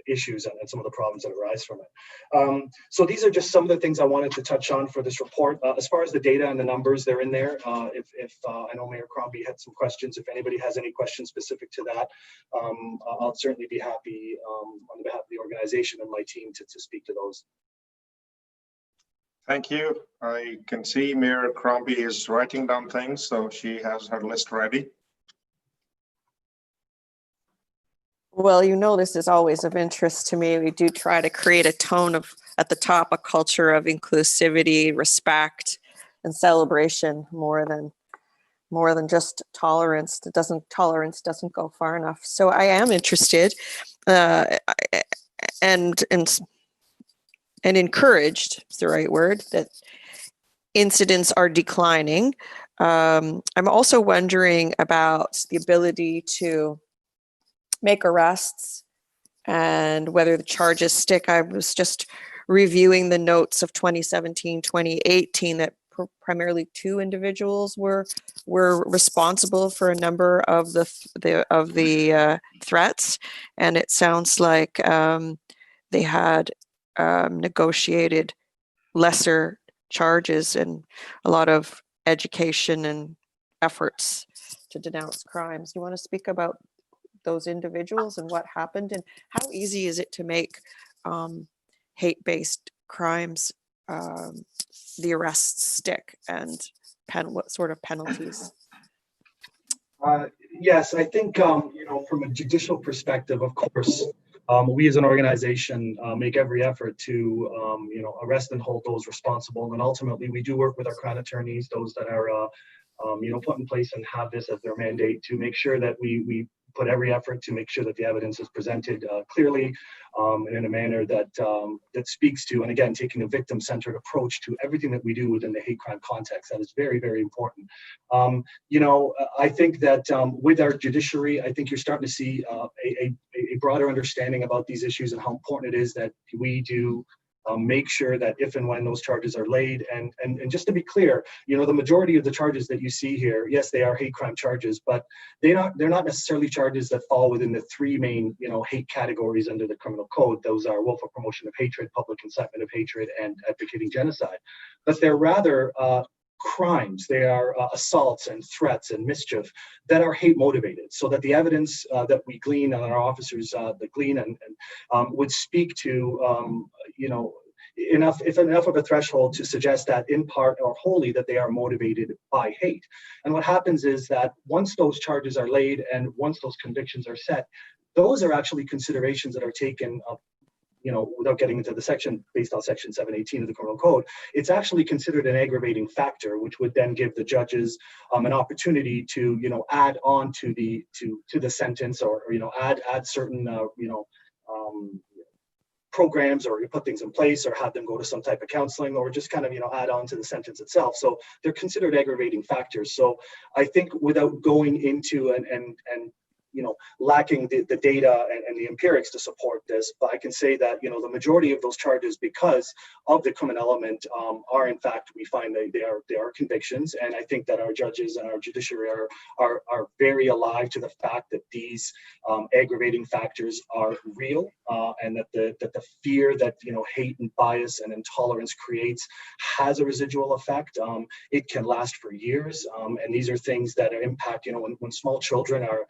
issues and some of the problems that arise from it. So these are just some of the things I wanted to touch on for this report. As far as the data and the numbers, they're in there. If I know Mayor Crombie had some questions, if anybody has any questions specific to that, I'll certainly be happy on behalf of the organization and my team to speak to those. Thank you. I can see Mayor Crombie is writing down things, so she has her list ready. Well, this is always of interest to me. We do try to create a tone of, at the top, a culture of inclusivity, respect, and celebration more than just tolerance. Tolerance doesn't go far enough. So I am interested and encouraged, is the right word, that incidents are declining. I'm also wondering about the ability to make arrests and whether the charges stick. I was just reviewing the notes of 2017, 2018 that primarily 2 individuals were responsible for a number of the threats, and it sounds like they had negotiated lesser charges and a lot of education and efforts to denounce crimes. You want to speak about those individuals and what happened, and how easy is it to make hate-based crimes, the arrests stick, and what sort of penalties? Yes, I think, from a judicial perspective, of course, we as an organization make every effort to, arrest and hold those responsible. And ultimately, we do work with our crown attorneys, those that are, put in place and have this as their mandate, to make sure that we put every effort to make sure that the evidence is presented clearly and in a manner that that speaks to, and again, taking a victim-centered approach to everything that we do within the hate crime context. That is very, very important. I think that with our judiciary, I think you're starting to see a broader understanding about these issues and how important it is that we do make sure that if and when those charges are laid, and just to be clear, the majority of the charges that you see here, yes, they are hate crime charges, but they're not necessarily charges that fall within the 3 main, hate categories under the criminal code. Those are willful promotion of hatred, public incitement of hatred, and advocating genocide. But they're rather crimes. They are assaults and threats and mischief that are hate motivated, so that the evidence that we glean and our officers glean and would speak to, enough of a threshold to suggest that in part or wholly that they are motivated by hate. And what happens is that once those charges are laid and once those convictions are set, those are actually considerations that are taken up, without getting into the section based on section 718 of the criminal code. It's actually considered an aggravating factor, which would then give the judges an opportunity to, add on to the sentence, or add certain, programs, or you put things in place, or have them go to some type of counseling, or just kind of, add on to the sentence itself. So they're considered aggravating factors. So I think without going into and lacking the data and the empirics to support this, but I can say that, the majority of those charges, because of the criminal element, are in fact, we find that they are convictions. And I think that our judges and our judiciary are very alive to the fact that these aggravating factors are real, and that the fear that, hate and bias and intolerance creates has a residual effect. It can last for years. And these are things that impact, when small children are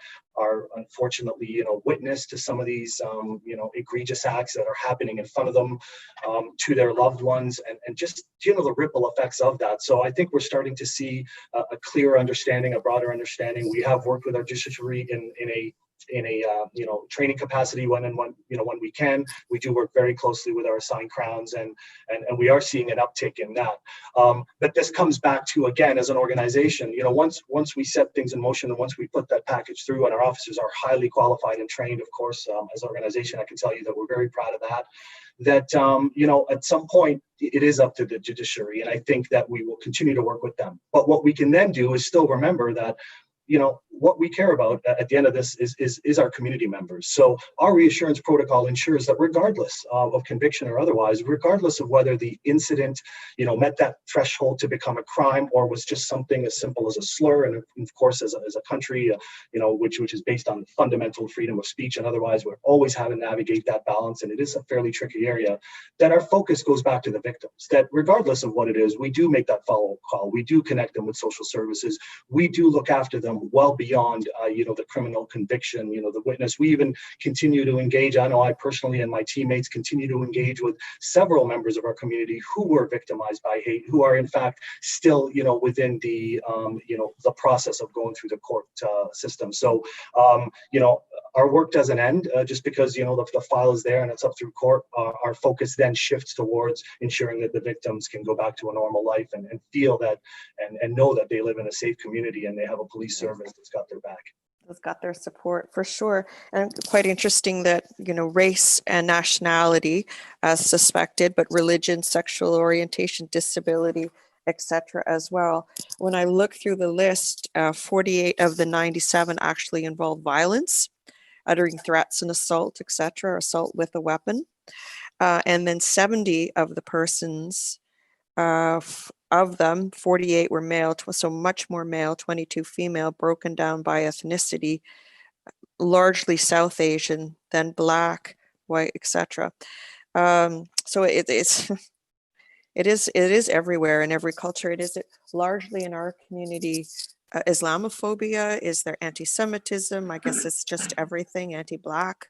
unfortunately, witness to some of these, egregious acts that are happening in front of them, to their loved ones, and just, the ripple effects of that. So I think we're starting to see a clearer understanding, a broader understanding. We have worked with our judiciary in a training capacity when we can. We do work very closely with our assigned crowns, and we are seeing an uptick in that. But this comes back to, again, as an organization, once we set things in motion, and once we put that package through, and our officers are highly qualified and trained, of course, as an organization, I can tell you that we're very proud of that. That at some point it is up to the judiciary, and I think that we will continue to work with them. But what we can then do is still remember that what we care about at the end of this is our community members. So our reassurance protocol ensures that regardless of conviction or otherwise, regardless of whether the incident, met that threshold to become a crime or was just something as simple as a slur, and of course, as a country, which is based on fundamental freedom of speech and otherwise, we're always having to navigate that balance, and it is a fairly tricky area. That our focus goes back to the victims. That regardless of what it is, we do make that follow-up call. We do connect them with social services. We do look after them well beyond, the criminal conviction, the witness. We even continue to engage. I know I personally and my teammates continue to engage with several members of our community who were victimized by hate, who are in fact still, within the, the process of going through the court system. So, our work doesn't end just because, the file is there and it's up through court. Our focus then shifts towards ensuring that the victims can go back to a normal life and feel that and know that they live in a safe community and they have a police service that's got their back. Has got their support for sure. And quite interesting that, race and nationality as suspected, but religion, sexual orientation, disability, etc. as well. When I look through the list, 48 of the 97 actually involve violence, uttering threats and assault, etc., assault with a weapon. And then 70 of the persons, of them, 48 were male, so much more male, 22 female, broken down by ethnicity, largely South Asian, then Black, white, etc. So it is everywhere in every culture. It is largely in our community. Islamophobia, is there anti-Semitism? I guess it's just everything, anti-Black.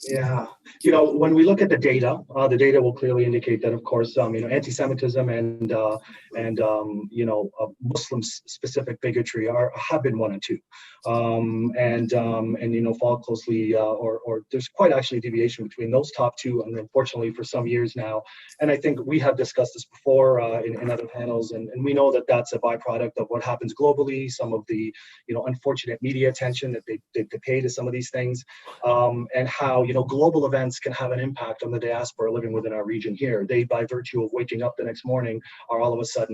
Yeah, when we look at the data will clearly indicate that, of course, anti-Semitism and Muslim-specific bigotry have been one and two, and fall closely, or there's quite actually a deviation between those top two, and unfortunately for some years now. And I think we have discussed this before in other panels, and we know that that's a byproduct of what happens globally, some of the unfortunate media attention that they pay to some of these things, and how global events can have an impact on the diaspora living within our region here. They, by virtue of waking up the next morning, are all of a sudden,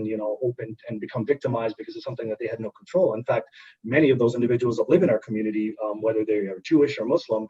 open and become victimized because of something that they had no control. In fact, many of those individuals that live in our community, whether they are Jewish or Muslim,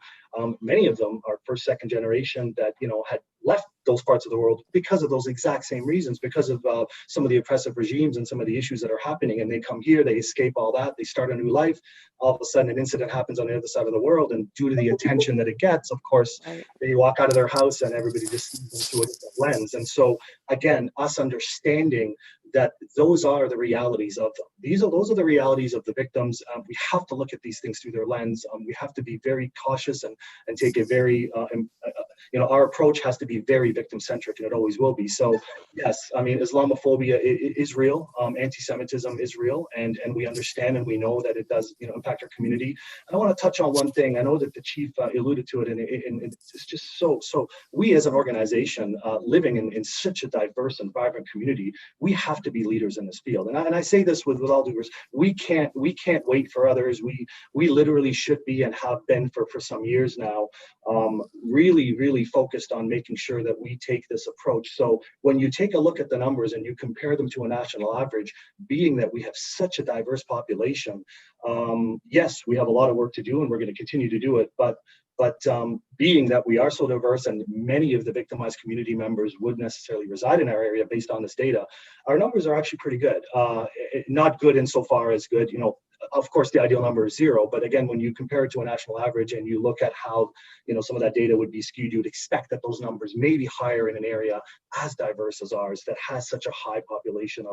many of them are first, second generation that, had left those parts of the world because of those exact same reasons, because of some of the oppressive regimes and some of the issues that are happening. And they come here, they escape all that, they start a new life. All of a sudden, an incident happens on the other side of the world, and due to the attention that it gets, of course, they walk out of their house and everybody just sees them through a different lens. And so, again, us understanding that those are the realities of them. Those are the realities of the victims. We have to look at these things through their lens. We have to be very cautious and take a very, our approach has to be very victim-centric, and it always will be. So, yes, I mean, Islamophobia is real. Anti-Semitism is real, and we understand and we know that it does, impact our community. And I want to touch on one thing. I know that the chief alluded to it, and it's just so. We as an organization living in such a diverse and vibrant community, we have to be leaders in this field. And I say this with all due respect. We can't wait for others. We literally should be and have been for some years now, really focused on making sure that we take this approach. So when you take a look at the numbers and you compare them to a national average, being that we have such a diverse population, yes, we have a lot of work to do, and we're going to continue to do it. But being that we are so diverse and many of the victimized community members would necessarily reside in our area based on this data, our numbers are actually pretty good. Not good insofar as good, of course, the ideal number is 0. But again, when you compare it to a national average and you look at how, some of that data would be skewed, you would expect that those numbers may be higher in an area as diverse as ours that has such a high population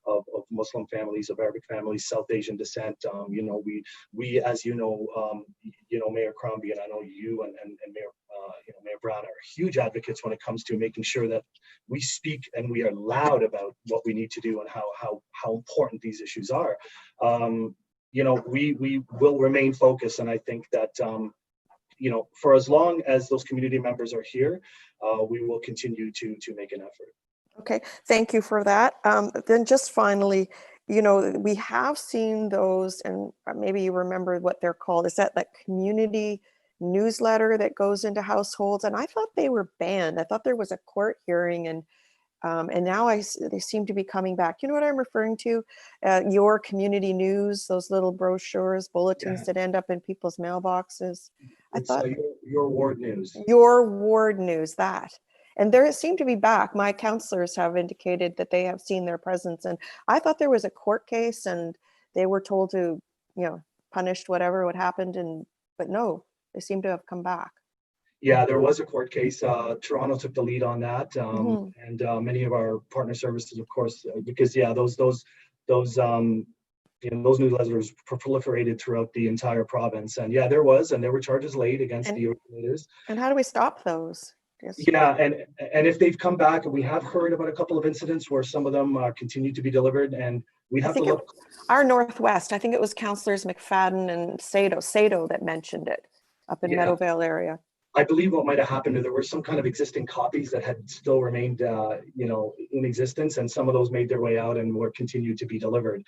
of Muslim families, of Arabic families, South Asian descent. We, as Mayor Crombie, and I know you and Mayor Brown are huge advocates when it comes to making sure that we speak and we are loud about what we need to do and how important these issues are. We will remain focused, and I think that for as long as those community members are here, we will continue to make an effort. Okay, thank you for that. Then just finally, we have seen those, and maybe you remember what they're called. Is that community newsletter that goes into households? And I thought they were banned. I thought there was a court hearing, and And now they seem to be coming back. You know what I'm referring to? Your community news, those little brochures, bulletins that end up in people's mailboxes. I thought your ward news. Your ward news, that. And there seem to be back. My counselors have indicated that they have seen their presence. And I thought there was a court case and they were told to, punished whatever would happened. But no, they seem to have come back. Yeah, there was a court case. Toronto took the lead on that, and many of our partner services, of course, because those newsletters proliferated throughout the entire province. And there were charges laid against the originators. And how do we stop those? Yeah, and if they've come back, we have heard about a couple of incidents where some of them continue to be delivered, and we have to look. Our Northwest, I think it was councillors McFadden and Sato that mentioned it up in Meadowvale area. I believe what might have happened, there were some kind of existing copies that had still remained, in existence, and some of those made their way out and were continued to be delivered.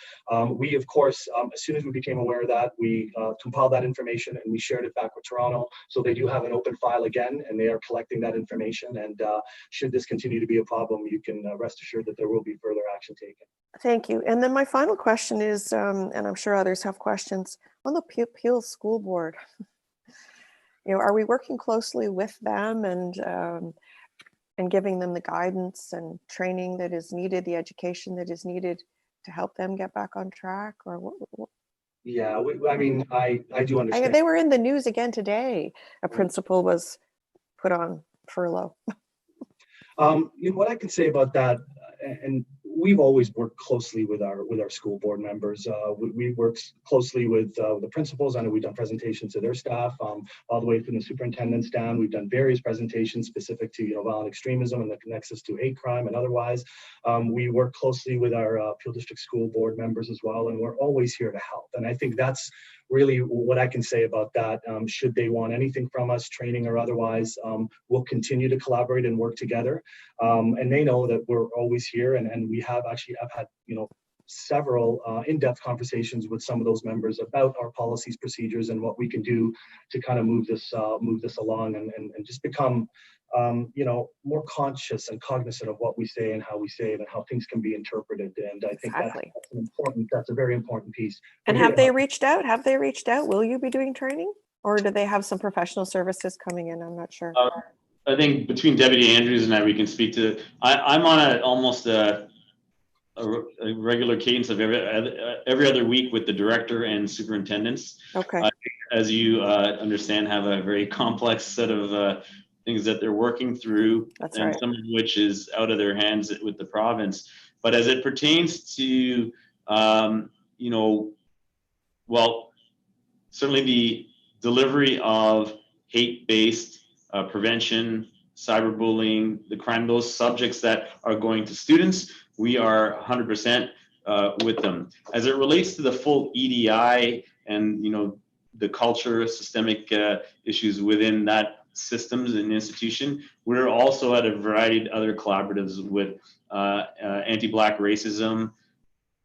We, of course, as soon as we became aware of that, we compiled that information and we shared it back with Toronto. So they do have an open file again, and they are collecting that information. And should this continue to be a problem, you can rest assured that there will be further action taken. Thank you. And then my final question is, and I'm sure others have questions, on the Peel School Board. Are we working closely with them and giving them the guidance and training that is needed, the education that is needed to help them get back on track? Or what? Yeah, I do understand. They were in the news again today. A principal was put on furlough. What I can say about that, and we've always worked closely with our school board members. We worked closely with the principals. I know we've done presentations to their staff, all the way from the superintendents down. We've done various presentations specific to violent extremism and the nexus to hate crime and otherwise. We work closely with our Peel District School Board members as well, and we're always here to help. And I think that's really what I can say about that. Should they want anything from us, training or otherwise, we'll continue to collaborate and work together. And they know that we're always here, and we have actually, I've had, several in-depth conversations with some of those members about our policies, procedures, and what we can do to kind of move this along and just become, more conscious and cognizant of what we say and how we say it and how things can be interpreted. And I think that's a very important piece. And have they reached out? Will you be doing training, or do they have some professional services coming in? I'm not sure. I think between Deputy Andrews and I, we can speak to. I'm on almost a regular cadence of every other week with the director and superintendents. Okay. As you understand, have a very complex set of things that they're working through. That's and right. Some of which is out of their hands with the province. But as it pertains to, certainly the delivery of hate-based prevention, cyberbullying, the crime, those subjects that are going to students, we are 100% with them. As it relates to the full EDI and the culture, systemic issues within that systems and institution, we're also at a variety of other collaboratives with anti-Black racism,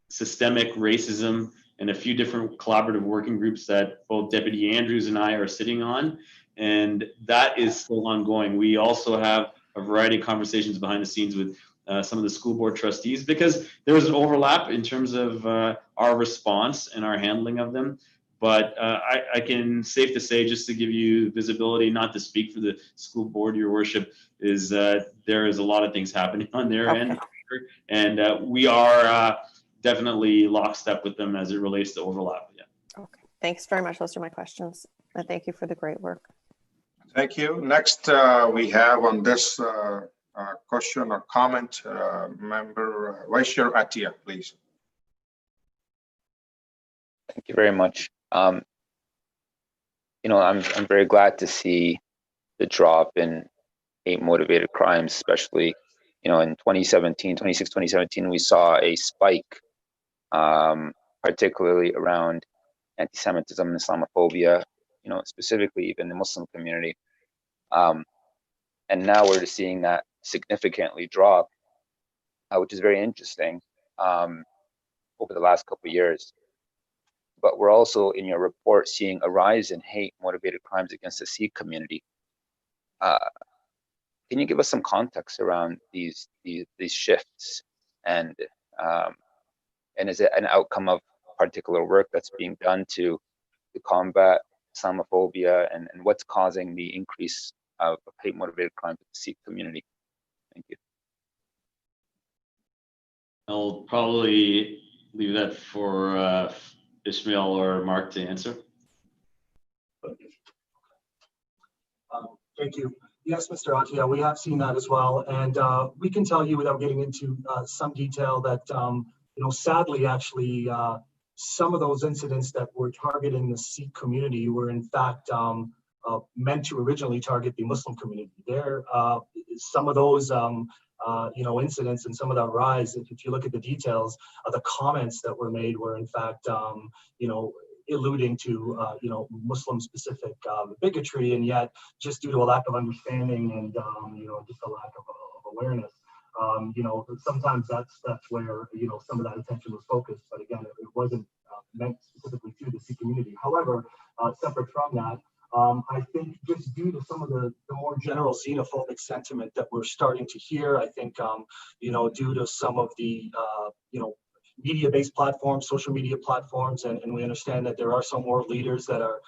systemic racism, and a few different collaborative working groups that both Deputy Andrews and I are sitting on. And that is still ongoing. We also have a variety of conversations behind the scenes with some of the school board trustees, because there is an overlap in terms of our response and our handling of them. But I can safe to say, just to give you visibility, not to speak for the school board, Your Worship, is there is a lot of things happening on their end. And we are definitely lockstep with them as it relates to overlap. Yeah. Okay. Thanks very much. Those are my questions. And thank you for the great work. Thank you. Next, we have on this question or comment, member Vice Chair Atia, please. Thank you very much. I'm very glad to see the drop in hate-motivated crimes, especially, in 2017, we saw a spike, particularly around anti-Semitism and Islamophobia, specifically even the Muslim community. And now we're seeing that significantly drop, which is very interesting over the last couple of years. But we're also, in your report, seeing a rise in hate-motivated crimes against the Sikh community. can you give us some context around these shifts, and is it an outcome of particular work that's being done to combat Islamophobia, and what's causing the increase of hate motivated crime in the Sikh community? Thank you. I'll probably leave that for Ishmael or Mark to answer. Thank you. Yes, Mr. Atia, we have seen that as well. And we can tell you, without getting into some detail, that, sadly, actually, some of those incidents that were targeting the Sikh community were in fact meant to originally target the Muslim community. Some of those incidents and some of that rise, if you look at the details of the comments that were made, were in fact alluding to Muslim specific bigotry, and yet just due to a lack of understanding and just a lack of awareness, sometimes that's where some of that attention was focused. But again, it wasn't meant specifically to the Sikh community. However, separate from that, I think just due to some of the more general xenophobic sentiment that we're starting to hear, I think due to some of the media-based platforms, social media platforms, and we understand that there are some world leaders that are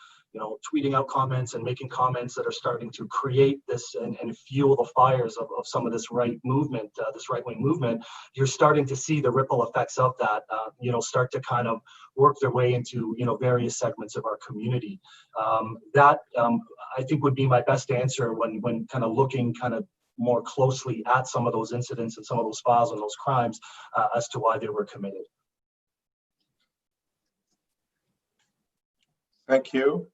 tweeting out comments and making comments that are starting to create this and fuel the fires of some of this right movement, this right-wing movement. You're starting to see the ripple effects of that, start to kind of work their way into, various segments of our community. That I think would be my best answer when kind of looking kind of more closely at some of those incidents and some of those files and those crimes as to why they were committed. Thank you.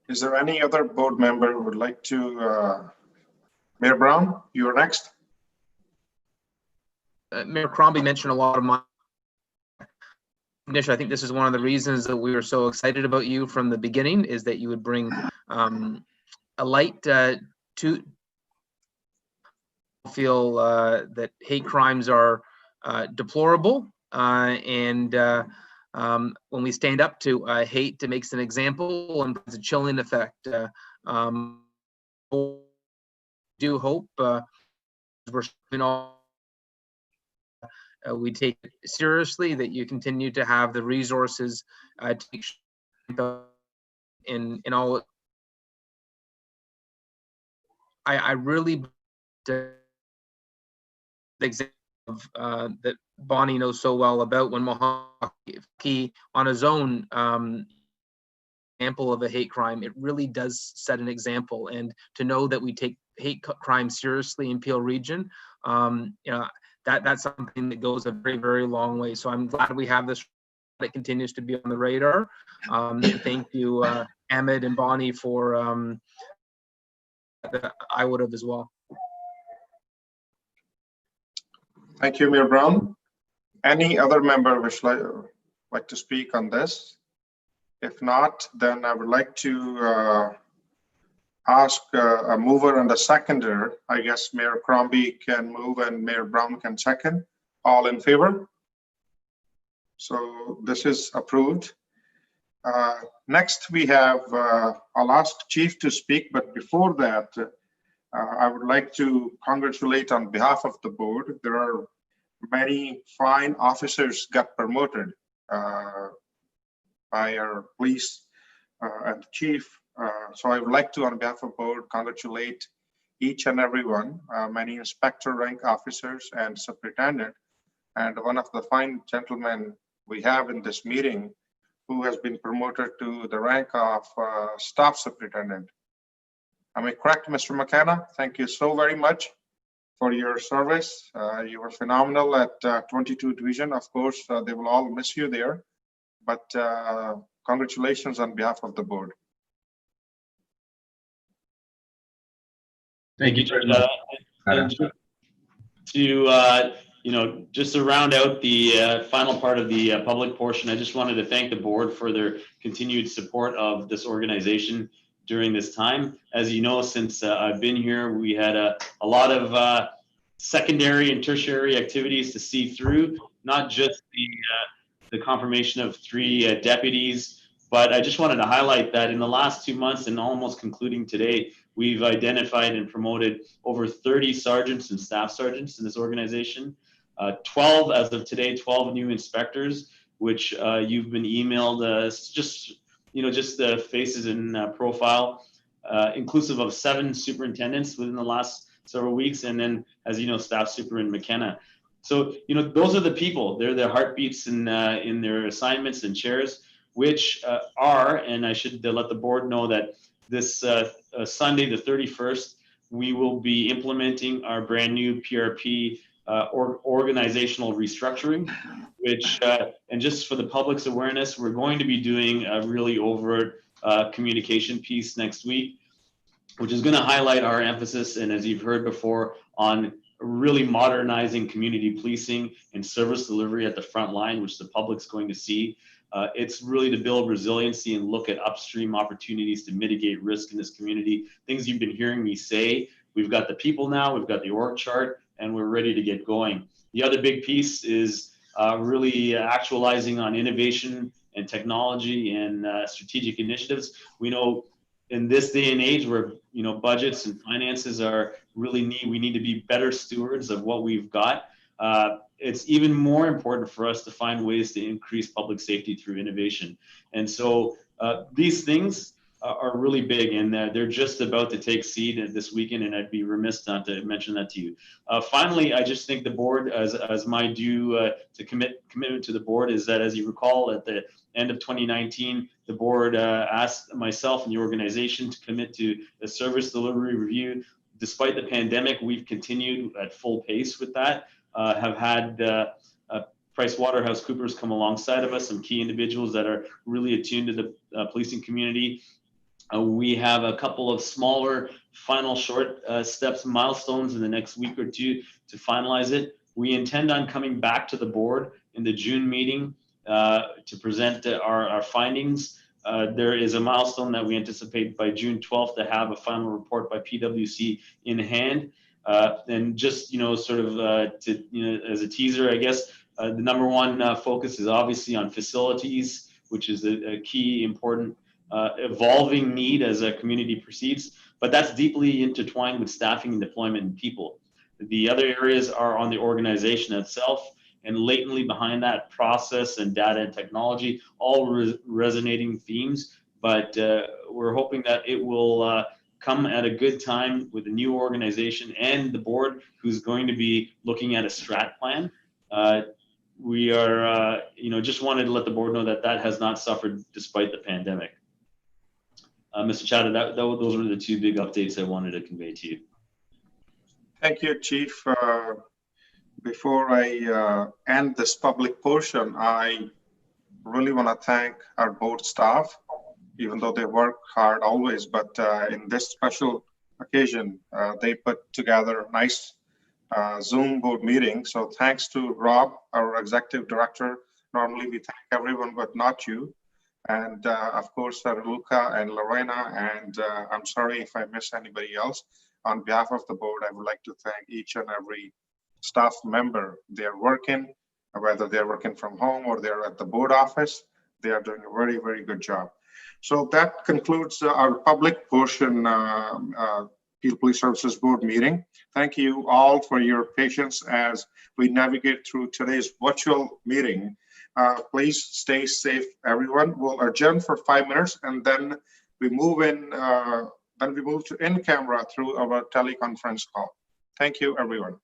Is there any other board member who would like to? Mayor Brown, you are next. Mayor Crombie mentioned a lot of my initial. I think this is one of the reasons that we were so excited about you from the beginning, is that you would bring a light to feel that hate crimes are deplorable, and when we stand up to hate, it makes an example and has a chilling effect. Do hope we take it seriously, that you continue to have the resources to make sure in all. I really the example of that Bonnie knows so well about, when Mohammed on his own example of a hate crime, it really does set an example. And to know that we take hate crime seriously in Peel region, that's something that goes a very, very long way. So I'm glad we have this, that continues to be on the radar. Thank you, Ahmed and Bonnie, for I would have as well. Thank you, Mayor Brown. Any other member wish like to speak on this? If not, then I would like to ask a mover and a seconder. I guess Mayor Crombie can move and Mayor Brown can second. All in favor? So this is approved. Next, we have, I'll ask Chief to speak, but before that, I would like to congratulate on behalf of the board. There are many fine officers got promoted by our police and chief. So I would like to, on behalf of the board, congratulate each and every one, many inspector rank officers and superintendent, and one of the fine gentlemen we have in this meeting who has been promoted to the rank of staff superintendent. Am I correct, Mr. McKenna? Thank you so very much for your service. You were phenomenal at 22 Division. Of course, they will all miss you there, but congratulations on behalf of the board. Thank you, and to just to round out the final part of the public portion, I just wanted to thank the board for their continued support of this organization during this time. As you know, since I've been here, we had a lot of secondary and tertiary activities to see through, not just the confirmation of 3 deputies But I just wanted to highlight that in the last 2 months and almost concluding today, we've identified and promoted over 30 sergeants and staff sergeants in this organization. 12 as of today, 12 new inspectors, which you've been emailed just the faces and profile, inclusive of 7 superintendents within the last several weeks, and then, as you know, staff super in McKenna. So, those are the people. They're the heartbeats in their assignments and chairs, which are, and I should let the board know that this Sunday, the 31st, we will be implementing our brand new PRP organizational restructuring, which, and just for the public's awareness, we're going to be doing a really overt communication piece next week, which is going to highlight our emphasis, and as you've heard before, on really modernizing community policing and service delivery at the front line, which the public's going to see. It's really to build resiliency and look at upstream opportunities to mitigate risk in this community. Things you've been hearing me say. We've got the people now, we've got the org chart, and we're ready to get going. The other big piece is really actualizing on innovation and technology and strategic initiatives. We know in this day and age where budgets and finances are really we need to be better stewards of what we've got. It's even more important for us to find ways to increase public safety through innovation. And so these things are really big, and they're just about to take seed this weekend, and I'd be remiss not to mention that to you. Finally, I just think the board, as my due to commitment to the board, is that, as you recall, at the end of 2019, the board asked myself and the organization to commit to a service delivery review. Despite the pandemic, we've continued at full pace with that. Have had PricewaterhouseCoopers come alongside of us, some key individuals that are really attuned to the policing community. We have a couple of smaller final short steps, milestones in the next week or two to finalize it. We intend on coming back to the board in the June meeting to present our findings. There is a milestone that we anticipate by June 12th to have a final report by PwC in hand. And just, sort of as a teaser, I guess, the number one focus is obviously on facilities, which is a key important evolving need as a community proceeds, but that's deeply intertwined with staffing and deployment and people. The other areas are on the organization itself, and latently behind that, process and data and technology, all resonating themes, but we're hoping that it will come at a good time with a new organization and the board who's going to be looking at a strat plan. We are, just wanted to let the board know that that has not suffered despite the pandemic. Mr. Chadha, those were the 2 big updates I wanted to convey to you. Thank you, Chief. Before I end this public portion, I really want to thank our board staff, even though they work hard always, but in this special occasion, they put together a nice Zoom board meeting. So thanks to Rob, our executive director. Normally we thank everyone, but not you. And of course, Luca and Lorena, and I'm sorry if I miss anybody else. On behalf of the board, I would like to thank each and every staff member. They're working, whether they're working from home or they're at the board office, they are doing a very, very good job. So that concludes our public portion Peel Police Services Board meeting. Thank you all for your patience as we navigate through today's virtual meeting. Please stay safe, everyone. We'll adjourn for 5 minutes, and then we move to in camera through our teleconference call. Thank you, everyone.